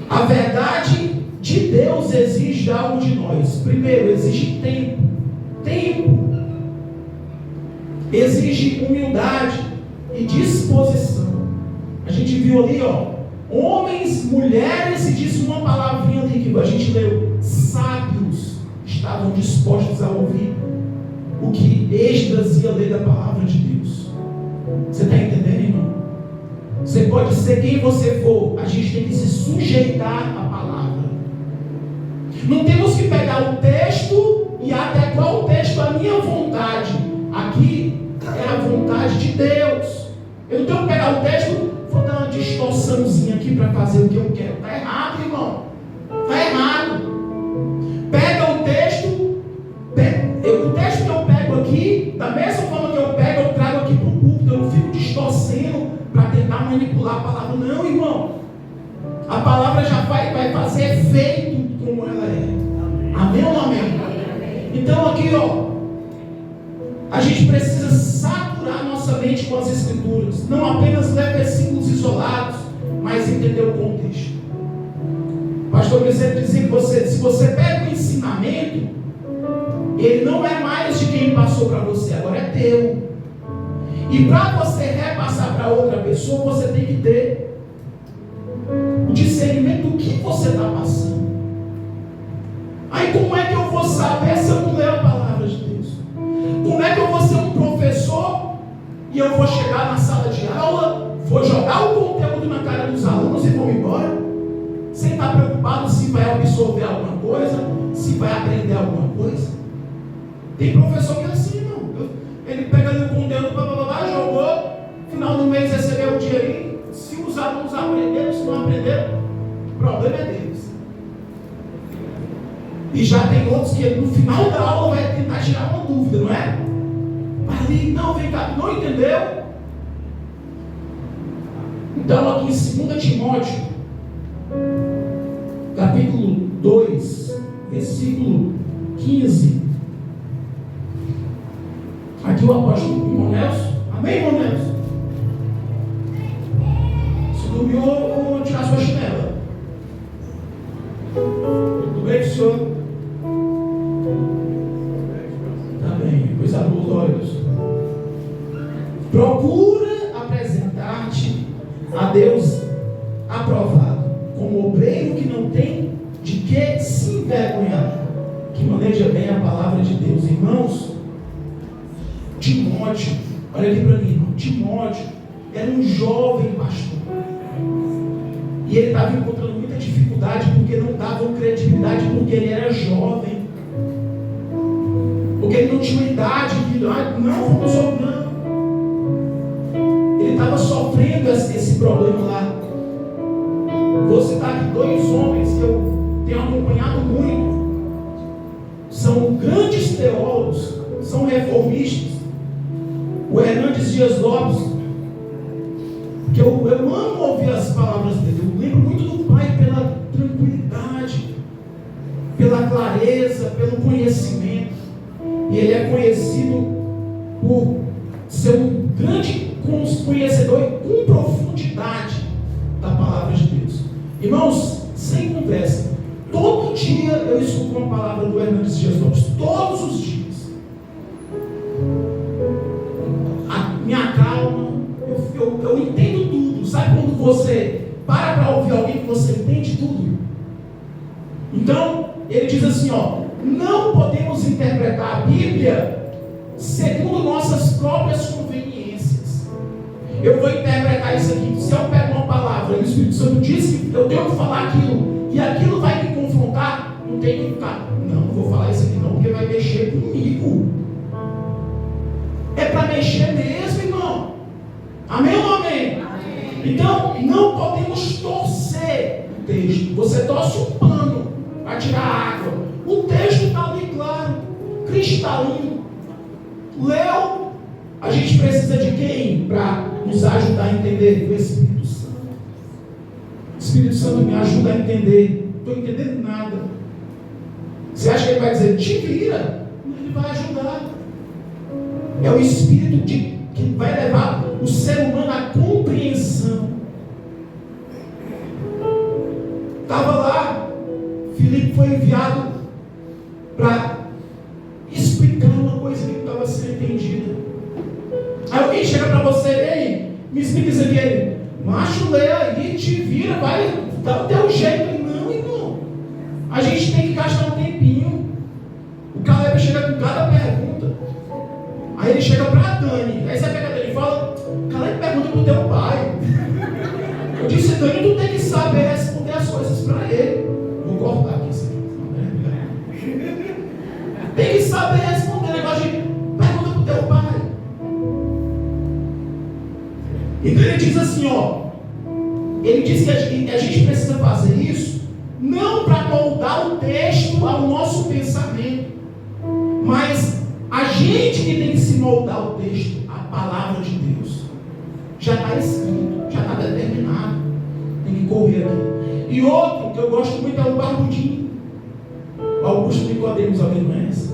A verdade de Deus exige algo de nós. Primeiro, exige tempo. Exige humildade e disposição. A gente viu ali, homens, mulheres, e disse uma palavrinha ali que a gente leu. Sábios estavam dispostos a ouvir o que Esdras ia ler da palavra de Deus. Você está entendendo, irmão? Você pode ser quem você for, a gente tem que se sujeitar à palavra. Não temos que pegar o texto e adequar o texto à minha vontade. Aqui é a vontade de Deus. Eu não tenho que pegar o texto, vou dar uma distorçãozinha aqui para fazer o que eu quero. Está errado, irmão. Está errado. Pega o texto, o texto que eu pego aqui, da mesma forma que eu pego, eu trago aqui para o púlpito. Eu não fico distorcendo para tentar manipular a palavra. Não, irmão. A palavra já vai fazer efeito como ela é. Amém ou não amém? Então aqui, a gente precisa saturar nossa mente com as Escrituras. Não apenas ler versículos isolados, mas entender o contexto. Pastor Vicente dizia que se você pega o ensinamento, ele não é mais de quem passou para você, agora é teu. E para você repassar para outra pessoa, você tem que ter o discernimento do que você está passando. Aí como é que eu vou saber se eu não ler a palavra de Deus? Como é que eu vou ser um professor e eu vou chegar na sala de aula, vou jogar o conteúdo na cara dos alunos e vou embora? Sem estar preocupado se vai absorver alguma coisa, se vai aprender alguma coisa? Tem professor que é assim, não. Ele pega ali o conteúdo, jogou, final do mês recebeu o dinheirinho. Se os alunos aprenderam, se não aprenderam, o problema é deles. E já tem outros que no final da aula vai tentar tirar uma dúvida, não é? Vai ali, não, vem cá, não entendeu? Então aqui em 2 Timóteo, capítulo 2, versículo 15. Aqui o apóstolo irmão Nelson. Amém, irmão Nelson? Se dormiu, vou tirar sua chinela. Tudo bem, senhor? Tá bem, coisa boa, glória a Deus. Procura apresentar-te a Deus aprovado, como obreiro que não tem de que se envergonhar, que maneja bem a palavra de Deus. Irmãos, Timóteo, olha aqui para mim, irmão. Timóteo era um jovem pastor. E ele estava encontrando muita dificuldade porque não davam credibilidade, porque ele era jovem. Porque ele não tinha idade de não. Ele estava sofrendo esse problema lá. Vou citar aqui 2 homens que eu tenho acompanhado muito. São grandes teólogos, são reformistas. O Hernandes Dias Lopes, que eu amo ouvir as palavras dele. Eu lembro muito do pai pela tranquilidade, pela clareza, pelo conhecimento. E ele é conhecido por ser um grande conhecedor e com profundidade da palavra de Deus. Irmãos, sem conversa, todo dia eu escuto uma palavra do Hernandes Dias Lopes, todos os dias. Me acalma, eu entendo tudo. Sabe quando você para ouvir alguém que você entende tudo? Então, ele diz assim, ó: não podemos interpretar a Bíblia segundo nossas próprias conveniências. Eu vou interpretar isso aqui. Se eu pego uma palavra e o Espírito Santo diz que eu tenho que falar aquilo, e aquilo vai me confrontar, não tem que ficar, não vou falar isso aqui não, porque vai mexer comigo. É para mexer mesmo, irmão. Amém ou não amém? Então, não podemos torcer o texto. Você torce um pano para tirar água. O texto está ali claro, cristalino. Leu. A gente precisa de quem para nos ajudar a entender? O Espírito Santo. O Espírito Santo me ajuda a entender. Não estou entendendo nada. Você acha que ele vai dizer, te vira? Ele vai ajudar. É o Espírito que vai levar o ser humano à compreensão. Estava lá, Filipe foi enviado para explicar uma coisa que não estava sendo entendida. Aí alguém chega para você, ei, me explica isso aqui, ele, macho, lê aí, te vira, vai, dá o teu jeito. Não, irmão, a gente tem que gastar um tempinho. O Caleb chega com cada pergunta. Aí ele chega para a Dani. Aí você pega a Dani e fala, Caleb, pergunta para o teu pai. Eu disse, Dani, tu tem que saber responder as coisas para ele. Vou cortar aqui isso aqui. Tem que saber responder. Negócio de pergunta para o teu pai. Então ele diz assim, ó. Ele diz que a gente precisa fazer isso não para moldar o texto ao nosso pensamento, mas a gente que tem que se moldar o texto, a palavra de Deus. Já está escrito, já está determinado. Tem que correr aqui. E outro que eu gosto muito é o Barbudinho. Augusto Nicodemos, alguém conhece?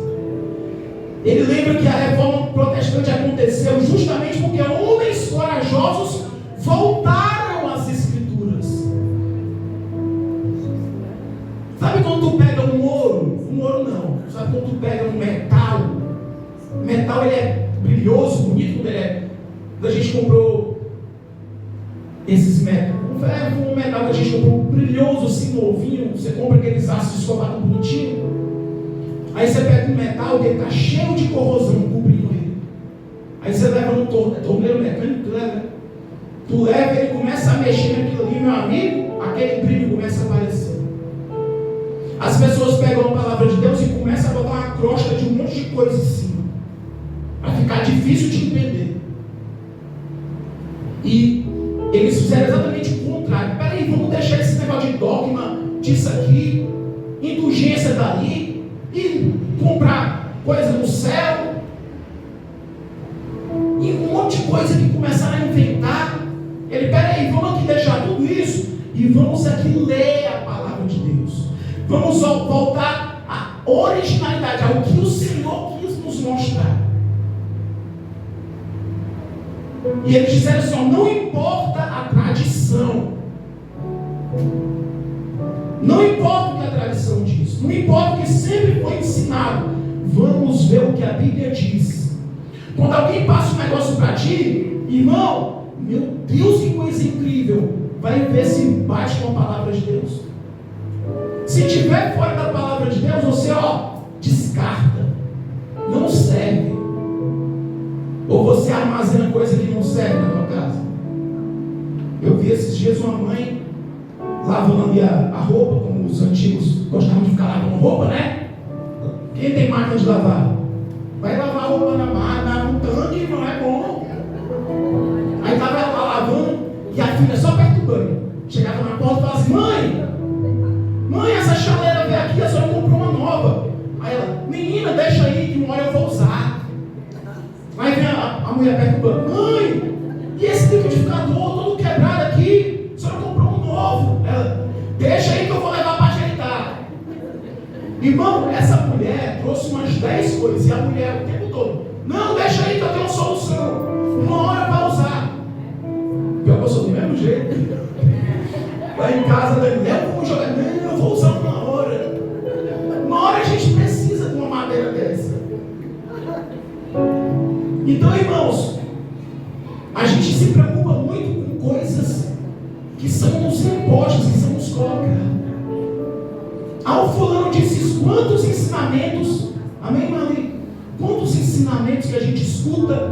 Ele lembra que a reforma protestante aconteceu justamente porque homens corajosos voltaram às Escrituras. Sabe quando tu pega um ouro? Um ouro não. Sabe quando tu pega um metal? O metal ele é brilhoso, bonito, quando ele é. Quando a gente comprou esses metal. Um metal que a gente comprou brilhoso, assim, novinho. Você compra aqueles aços de escovado bonitinho. Aí você pega um metal que ele está cheio de corrosão cobrindo ele. Aí você leva no torneiro mecânico, tu leva ele começa a mexer naquilo ali, meu amigo, aquele brilho começa a aparecer. As pessoas pegam a palavra de Deus e começam a botar uma crosta de um monte de coisa em cima, para ficar difícil de entender. E eles fizeram exatamente o contrário. Peraí, vamos deixar esse negócio de dogma disso aqui, indulgência dali, e comprar coisa no céu, e um monte de coisa que começaram a inventar. Ele, peraí, vamos aqui deixar tudo isso e vamos aqui ler a palavra de Deus. Vamos voltar à originalidade, ao que o Senhor quis nos mostrar. E eles disseram assim, ó, não importa a tradição, não importa o que a tradição diz, não importa o que sempre foi ensinado, vamos ver o que a Bíblia diz. Quando alguém passa um negócio para ti, irmão, meu Deus, que coisa incrível, vai ver se bate com a palavra de Deus. Se estiver fora da palavra de Deus, você, ó, descarta, não serve. Ou você armazena coisa que não serve na tua casa. Eu vi esses dias uma mãe lavando ali a roupa, como os antigos gostavam de ficar lavando roupa, né? Quem tem máquina de lavar? Vai lavar a roupa na máquina, no tanque, não é bom. Aí estava ela lavando e a filha só perto do banho. Chegava na porta e falava assim, mãe, essa chaleira veio aqui, a senhora comprou uma nova. Aí ela, menina, deixa aí que uma hora eu vou usar. Aí vem a mulher perguntando: mãe, e esse liquidificador todo quebrado aqui? A senhora comprou um novo? Ela: deixa aí que eu vou levar para ajeitar. Irmão, essa mulher trouxe umas 10 coisas. E a mulher o tempo todo: não, deixa aí que eu tenho uma solução. Uma hora para usar. Pior que eu sou do mesmo jeito. Lá em casa, Daniel, vamos jogar. Não, eu vou usar uma hora. Uma hora a gente precisa de uma madeira dessa. Então, irmãos, a gente se preocupa muito com coisas que são nos impostos, que são nos colocados. O fulano disse: quantos ensinamentos, amém, Maria? Quantos ensinamentos que a gente escuta,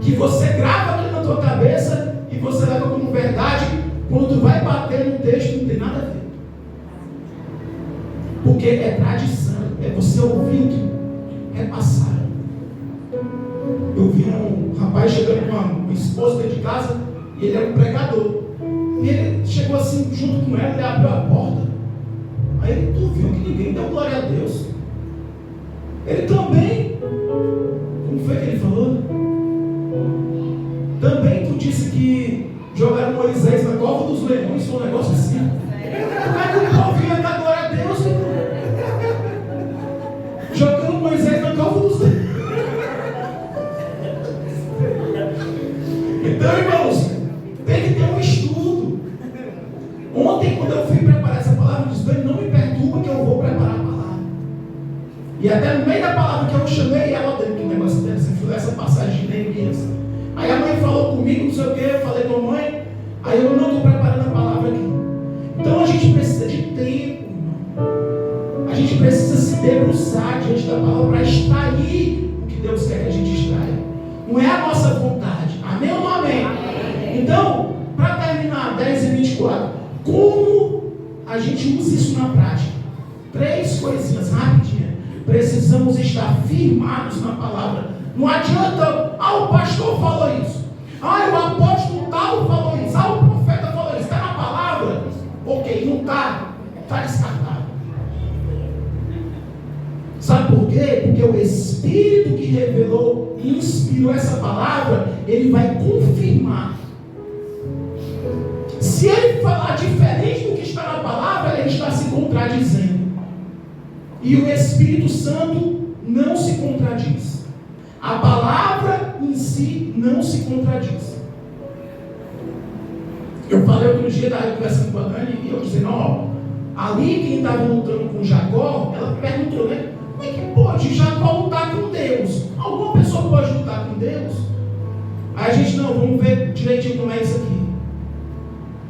que você grava aqui na tua cabeça e você leva como verdade, quando vai bater no texto não tem nada a ver. Porque é tradição, é você ouvir o que é passado. Eu vi um rapaz chegando com uma esposa dentro de casa, e ele era um pregador. E ele chegou assim junto com ela, ele abriu a porta. Aí tu viu que ninguém deu glória a Deus. Ele também, como foi que ele falou? Também tu disse que jogaram Moisés na cova dos leões, foi um negócio assim. Como é que o povo ia dar glória a Deus? Jogando Moisés na cova dos leões. Então, irmãos, tem que ter um estudo. Ontem, quando eu fui preparar essa palavra, eu disse: Dani, não me perturba que eu vou preparar a palavra. E até no meio da palavra que eu chamei ela, Dani, que negócio dessa, essa passagem de Neemias. Aí a mãe falou comigo, não sei o que, eu falei com a mãe, aí eu não estou preparando a palavra aqui. Então a gente precisa de tempo, irmão. A gente precisa se debruçar diante da palavra para extrair o que Deus quer que a gente extraia. Não é a nossa vontade. Amém ou não amém? Então, para terminar, 10 e 24, como a gente usa isso na prática? 3 coisinhas rapidinhas. Precisamos estar firmados na palavra. Não adianta: o pastor falou isso, o apóstolo tal falou isso, o profeta falou isso. Está na palavra? Ok, não está, está descartado. Sabe por quê? Porque o Espírito que revelou e inspirou essa palavra, ele vai confirmar. Se ele falar diferente do que está na palavra, ele está se contradizendo. E o Espírito Santo não se contradiz. A palavra em si não se contradiz. Eu falei outro dia, estava conversando com a Dani, e eu disse: não, ali quem estava lutando com Jacó, ela perguntou, né? Como é que pode Jacó lutar com Deus? Alguma pessoa pode lutar com Deus? Aí a gente: não, vamos ver direitinho como é isso aqui.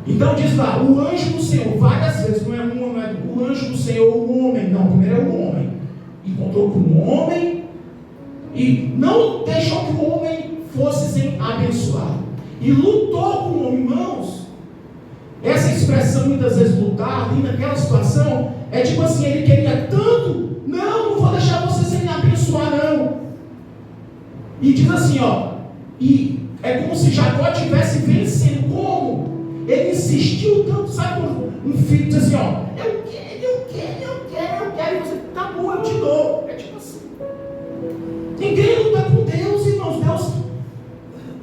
Então diz lá: o anjo do Senhor, várias vezes, não é uma, não é o anjo do Senhor, o homem, não, primeiro é o homem. Encontrou com o homem e não deixou que o homem fosse sem abençoar. E lutou com o homem, irmãos. Essa expressão, muitas vezes, lutar, ali naquela situação, é tipo assim: ele queria tanto, não vou deixar você sem me abençoar, não. E diz assim, e é como se Jacó estivesse vencendo. Como? Ele insistiu tanto, sabe quando um filho diz assim, eu quero, e você: tá bom, eu te dou. É tipo assim. Ninguém luta com Deus, irmãos. Deus.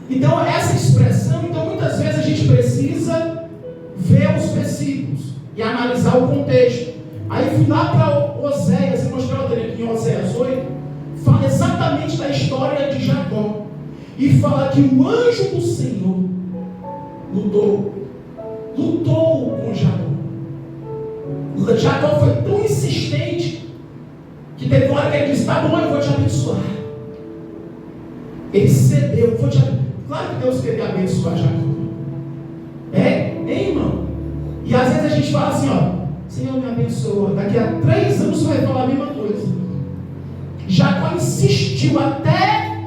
Então, essa expressão, muitas vezes a gente precisa ver os versículos e analisar o contexto. Aí fui lá para Oséias, eu mostrei aqui em Oséias 8, fala exatamente da história de Jacó. E fala que o anjo do Senhor lutou com Jacó. Jacó foi tão insistente que teve uma hora que ele disse: tá bom, eu vou te abençoar. Ele cedeu, eu vou te abençoar. Claro que Deus queria abençoar Jacó. Irmão? E às vezes a gente fala assim, Senhor, me abençoa. Daqui a 3 anos você vai falar a mesma coisa. Jacó insistiu até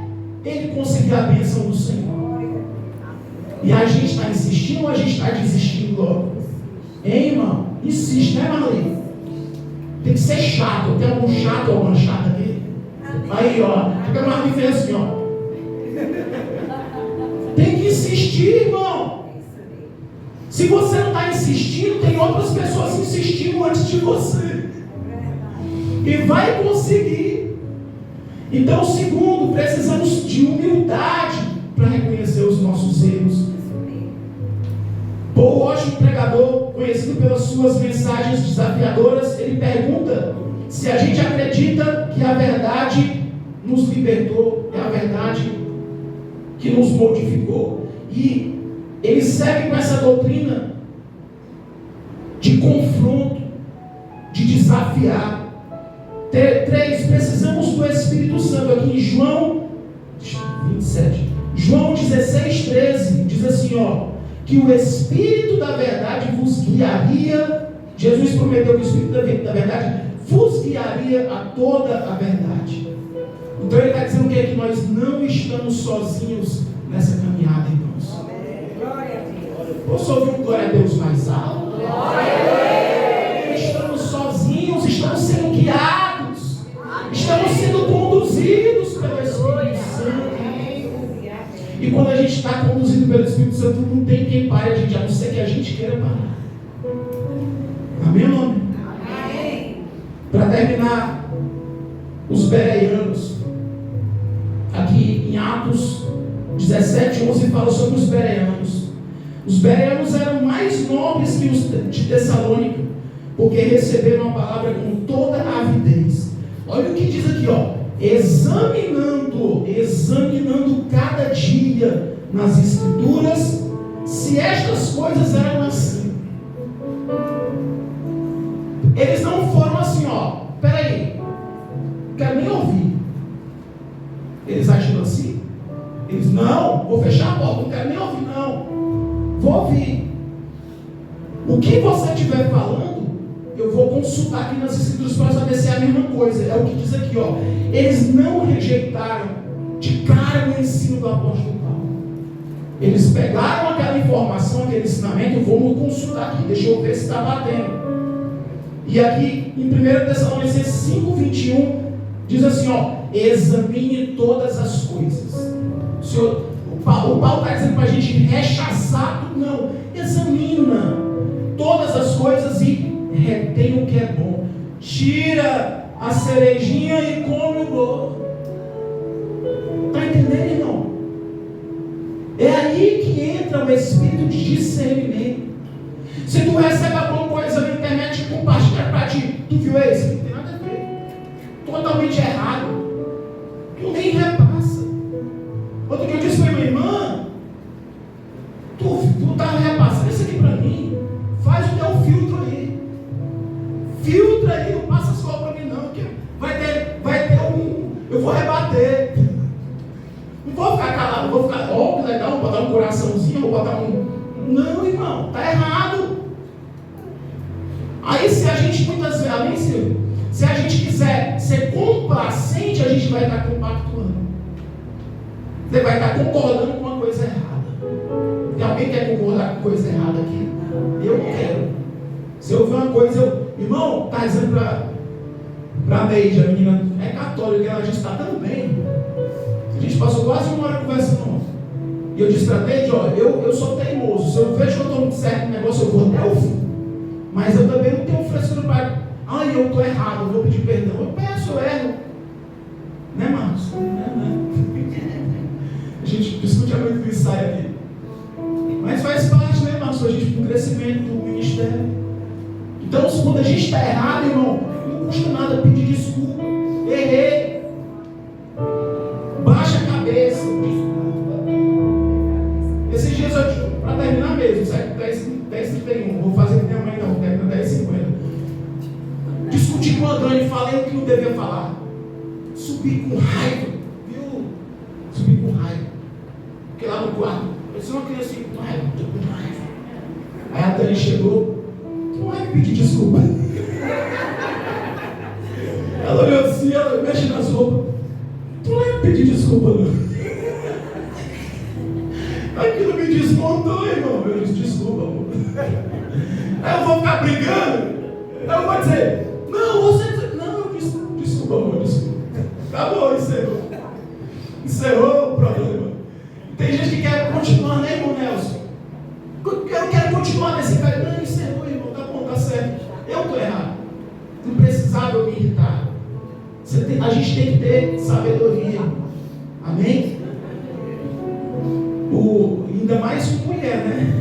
ele conseguir a bênção do Senhor. E a gente está insistindo ou a gente está desistindo logo? Irmão? Insiste, né, Marlene? Tem que ser chato. Tem algum chato ou alguma chata aqui? Aí, fica a Marlene fez assim, Tem que insistir, irmão. Se você não está insistindo, tem outras pessoas insistindo antes de você. E vai conseguir. Então, segundo, precisamos de humildade nossos erros. Paul Washer, um pregador conhecido pelas suas mensagens desafiadoras, ele pergunta se a gente acredita que a verdade nos libertou, é a verdade que nos modificou. E ele segue com essa doutrina de confronto, de desafiar. 3, precisamos do Espírito Santo. Aqui em João 27, João 16:13 diz assim, que o Espírito da verdade vos guiaria. Jesus prometeu que o Espírito da verdade vos guiaria a toda a verdade. Então ele está dizendo que nós não estamos sozinhos nessa caminhada, irmãos. Posso ouvir um glória a Deus mais alto? Não estamos sozinhos, estamos sendo guiados, estamos sendo conduzidos pelo Espírito Santo. E quando a gente está conduzido pelo Espírito Santo, não tem quem pare a gente, a não ser que a gente queira parar. Amém, nome? Amém. Para terminar, os bereanos, aqui em Atos 17:11 fala sobre os bereanos. Os bereanos eram mais nobres que os de Tessalônica, porque receberam a palavra com toda a avidez. Olha o que diz aqui, examinando cada dia nas Escrituras, se estas coisas eram assim. Eles não foram assim, peraí, quero nem ouvir. Eles agiram assim? Eles, não, vou fechar a porta, não quero nem ouvir, não. Vou ouvir. O que você estiver falando, eu vou consultar aqui nas Escrituras para saber se é a mesma coisa. É o que diz aqui, eles não rejeitaram de cara o ensino do apóstolo Paulo. Eles pegaram aquela informação, aquele ensinamento, vamos consultar aqui, deixa eu ver se está batendo. E aqui em 1 Tessalonicenses 5:21 diz assim, examine todas as coisas. O Paulo está dizendo para a gente rechaçar tudo, não, examina todas as coisas e retém o que é bom. Tira a cerejinha e come o bolo. Está entendendo, irmão? É aí que entra o espírito de discernimento. Se tu recebe alguma coisa na internet e compartilha para ti, tu viu esse? Não tem nada a ver. Totalmente errado. Tu nem repassa. Outro que eu disse para minha irmã, tu está repassando isso aqui para mim. Faz o teu filtro aí. Filtra aí, não passa só para mim não, porque vai ter eu vou rebater. Não vou ficar calado, vou ficar, que legal, vou botar um coraçãozinho, vou botar não, irmão, tá errado. Aí se a gente muitas vezes, amém, Silvio? Se a gente quiser ser complacente, a gente vai estar compactuando. Você vai estar concordando com uma coisa errada. E alguém quer concordar com coisa errada aqui? Eu não quero. Se eu ver uma coisa, irmão, está dizendo para a Neide, a menina é católica, ela já está tão bem. A gente passou quase uma hora conversando. E eu disse para a Neide, eu sou teimoso. Se eu vejo que eu estou muito certo no negócio, eu vou até o fim. Mas eu também não tenho frescura para, eu estou errado, eu vou pedir perdão. Eu peço, eu erro. Né, Marcos? Né? A gente discute muito do ensaio aqui. Mas faz parte, né, Marcos? A gente tem um crescimento do ministério. Então, quando a gente está errado, irmão, não custa nada pedir desculpa. Errei. Baixa a cabeça. Esses dias, para terminar mesmo, 10h31, vou fazer com minha mãe não, termina 10h50. Discuti com a Dani, falei o que não devia falar. Subi com raiva, viu? Subi com raiva. Fiquei lá no quarto. Eu sou uma criança com raiva, com raiva. Aí a Dani chegou, não vai me pedir desculpa. Ela olhou assim, ela mexe nas roupas. Tu não vai me pedir desculpa, não. Aquilo me desmontou, irmão. Eu disse, desculpa, amor. Aí eu vou ficar brigando. Aí eu vou dizer, não, você. Não, desculpa, amor, desculpa. Acabou, encerrou o problema. Tem gente que quer continuar, né, irmão Nelson? Eu quero continuar nesse cara. Não, encerrou, irmão, tá bom, tá certo. Eu estou errado. Não precisava eu me irritar. A gente tem que ter sabedoria. Amém? Ainda mais com mulher, né?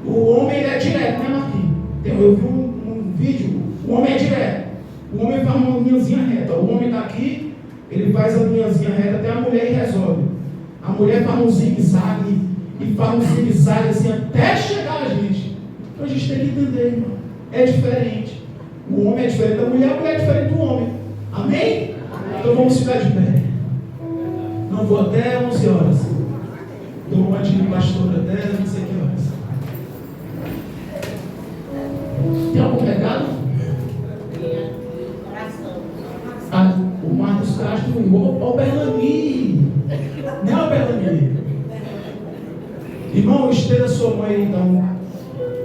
O homem ele é direto, né, Marquinhos? Eu vi um vídeo, o homem é direto. O homem faz uma linhazinha reta. O homem está aqui, ele faz a linhazinha reta até a mulher e resolve. A mulher faz um zigue-zague e faz um zigue-zague assim até chegar a gente. Então a gente tem que entender, irmão. É diferente. O homem é diferente da mulher, a mulher é diferente do homem. Amém? Então vamos ficar de pé. Não vou até 11 horas. Dou uma de pastora até não sei que horas. Tem algum recado? O Marcos Castro, o Berlani. Não é o Berlani. Irmão, esteja a sua mãe então,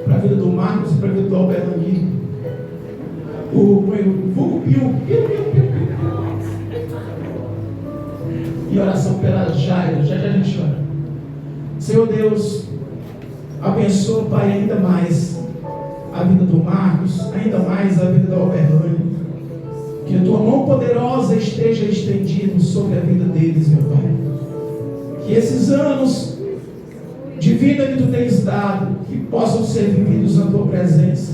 para a vida do Marcos e para a vida do Alberlani. O vulgo Pio. E oração pela Jaira. Já a gente ora. Senhor Deus, abençoa, Pai, ainda mais a vida do Marcos, ainda mais a vida do Alberlani. Que a tua mão poderosa esteja estendida sobre a vida deles, meu Pai. Que esses anos de vida que tu tens dado, que possam ser vividos na tua presença.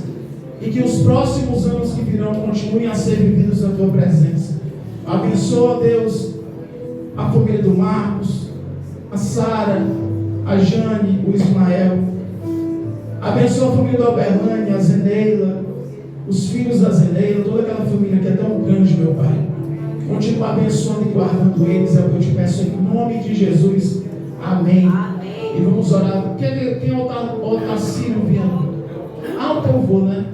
E que os próximos anos que virão continuem a ser vividos na tua presença. Abençoa, Deus, a família do Marcos, a Sara, a Jane, o Ismael. Abençoa a família do Alberlani, a Zeneila, os filhos da Zeneila, toda aquela família que é tão grande, meu Pai. Continua abençoando e guardando eles, é o que eu te peço em nome de Jesus. Amém. Amém. E vamos orar. Quem é o Otacílio Viana? O teu avô, né?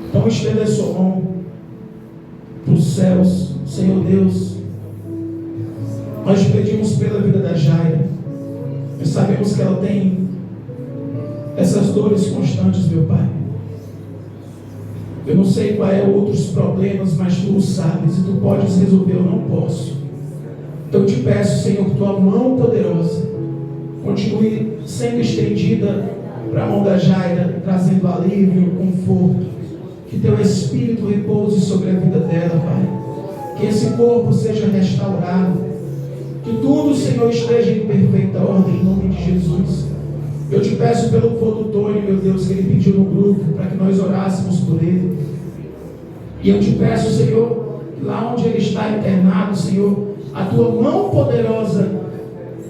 Então estenda a sua mão para os céus. Senhor Deus, nós te pedimos pela vida da Jaira. Nós sabemos que ela tem essas dores constantes, meu Pai. Eu não sei qual é outros problemas, mas tu o sabes e tu podes resolver, eu não posso. Então eu te peço, Senhor, que tua mão poderosa continue sendo estendida para a mão da Jaira, trazendo alívio, conforto. Que teu Espírito repouse sobre a vida dela, Pai. Que esse corpo seja restaurado. Que tudo, Senhor, esteja em perfeita ordem, em nome de Jesus. Eu te peço pelo vô do Tony, meu Deus, que ele pediu no grupo, para que nós orássemos por ele. E eu te peço, Senhor, lá onde ele está internado, Senhor, a tua mão poderosa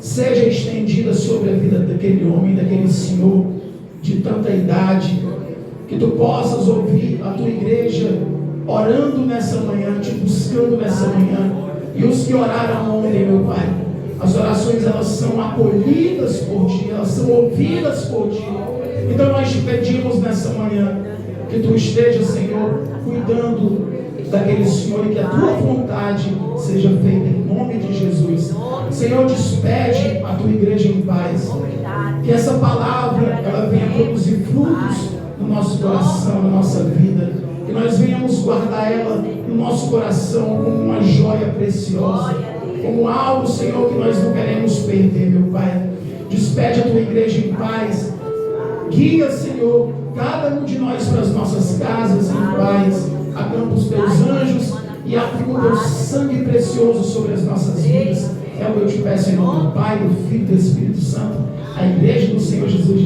seja estendida sobre a vida daquele homem, daquele senhor de tanta idade. Que tu possas ouvir a tua igreja orando nessa manhã, te buscando nessa manhã. E os que oraram ontem, meu Pai, as orações elas são acolhidas por ti, elas são ouvidas por ti. Então nós te pedimos nessa manhã que tu esteja, Senhor, cuidando daquele Senhor e que a tua vontade seja feita em nome de Jesus. Senhor, despede a tua igreja em paz. Que essa palavra ela venha produzir frutos no nosso coração, na nossa vida. Que nós venhamos guardar ela no nosso coração como uma joia preciosa, como algo, Senhor, que nós não queremos perder, meu Pai. Despede a tua igreja em paz. Guia, Senhor, cada um de nós para as nossas casas em paz. Acampa os teus anjos e aplica o teu sangue precioso sobre as nossas vidas. É o que eu te peço em nome do Pai, do Filho e do Espírito Santo. A igreja do Senhor Jesus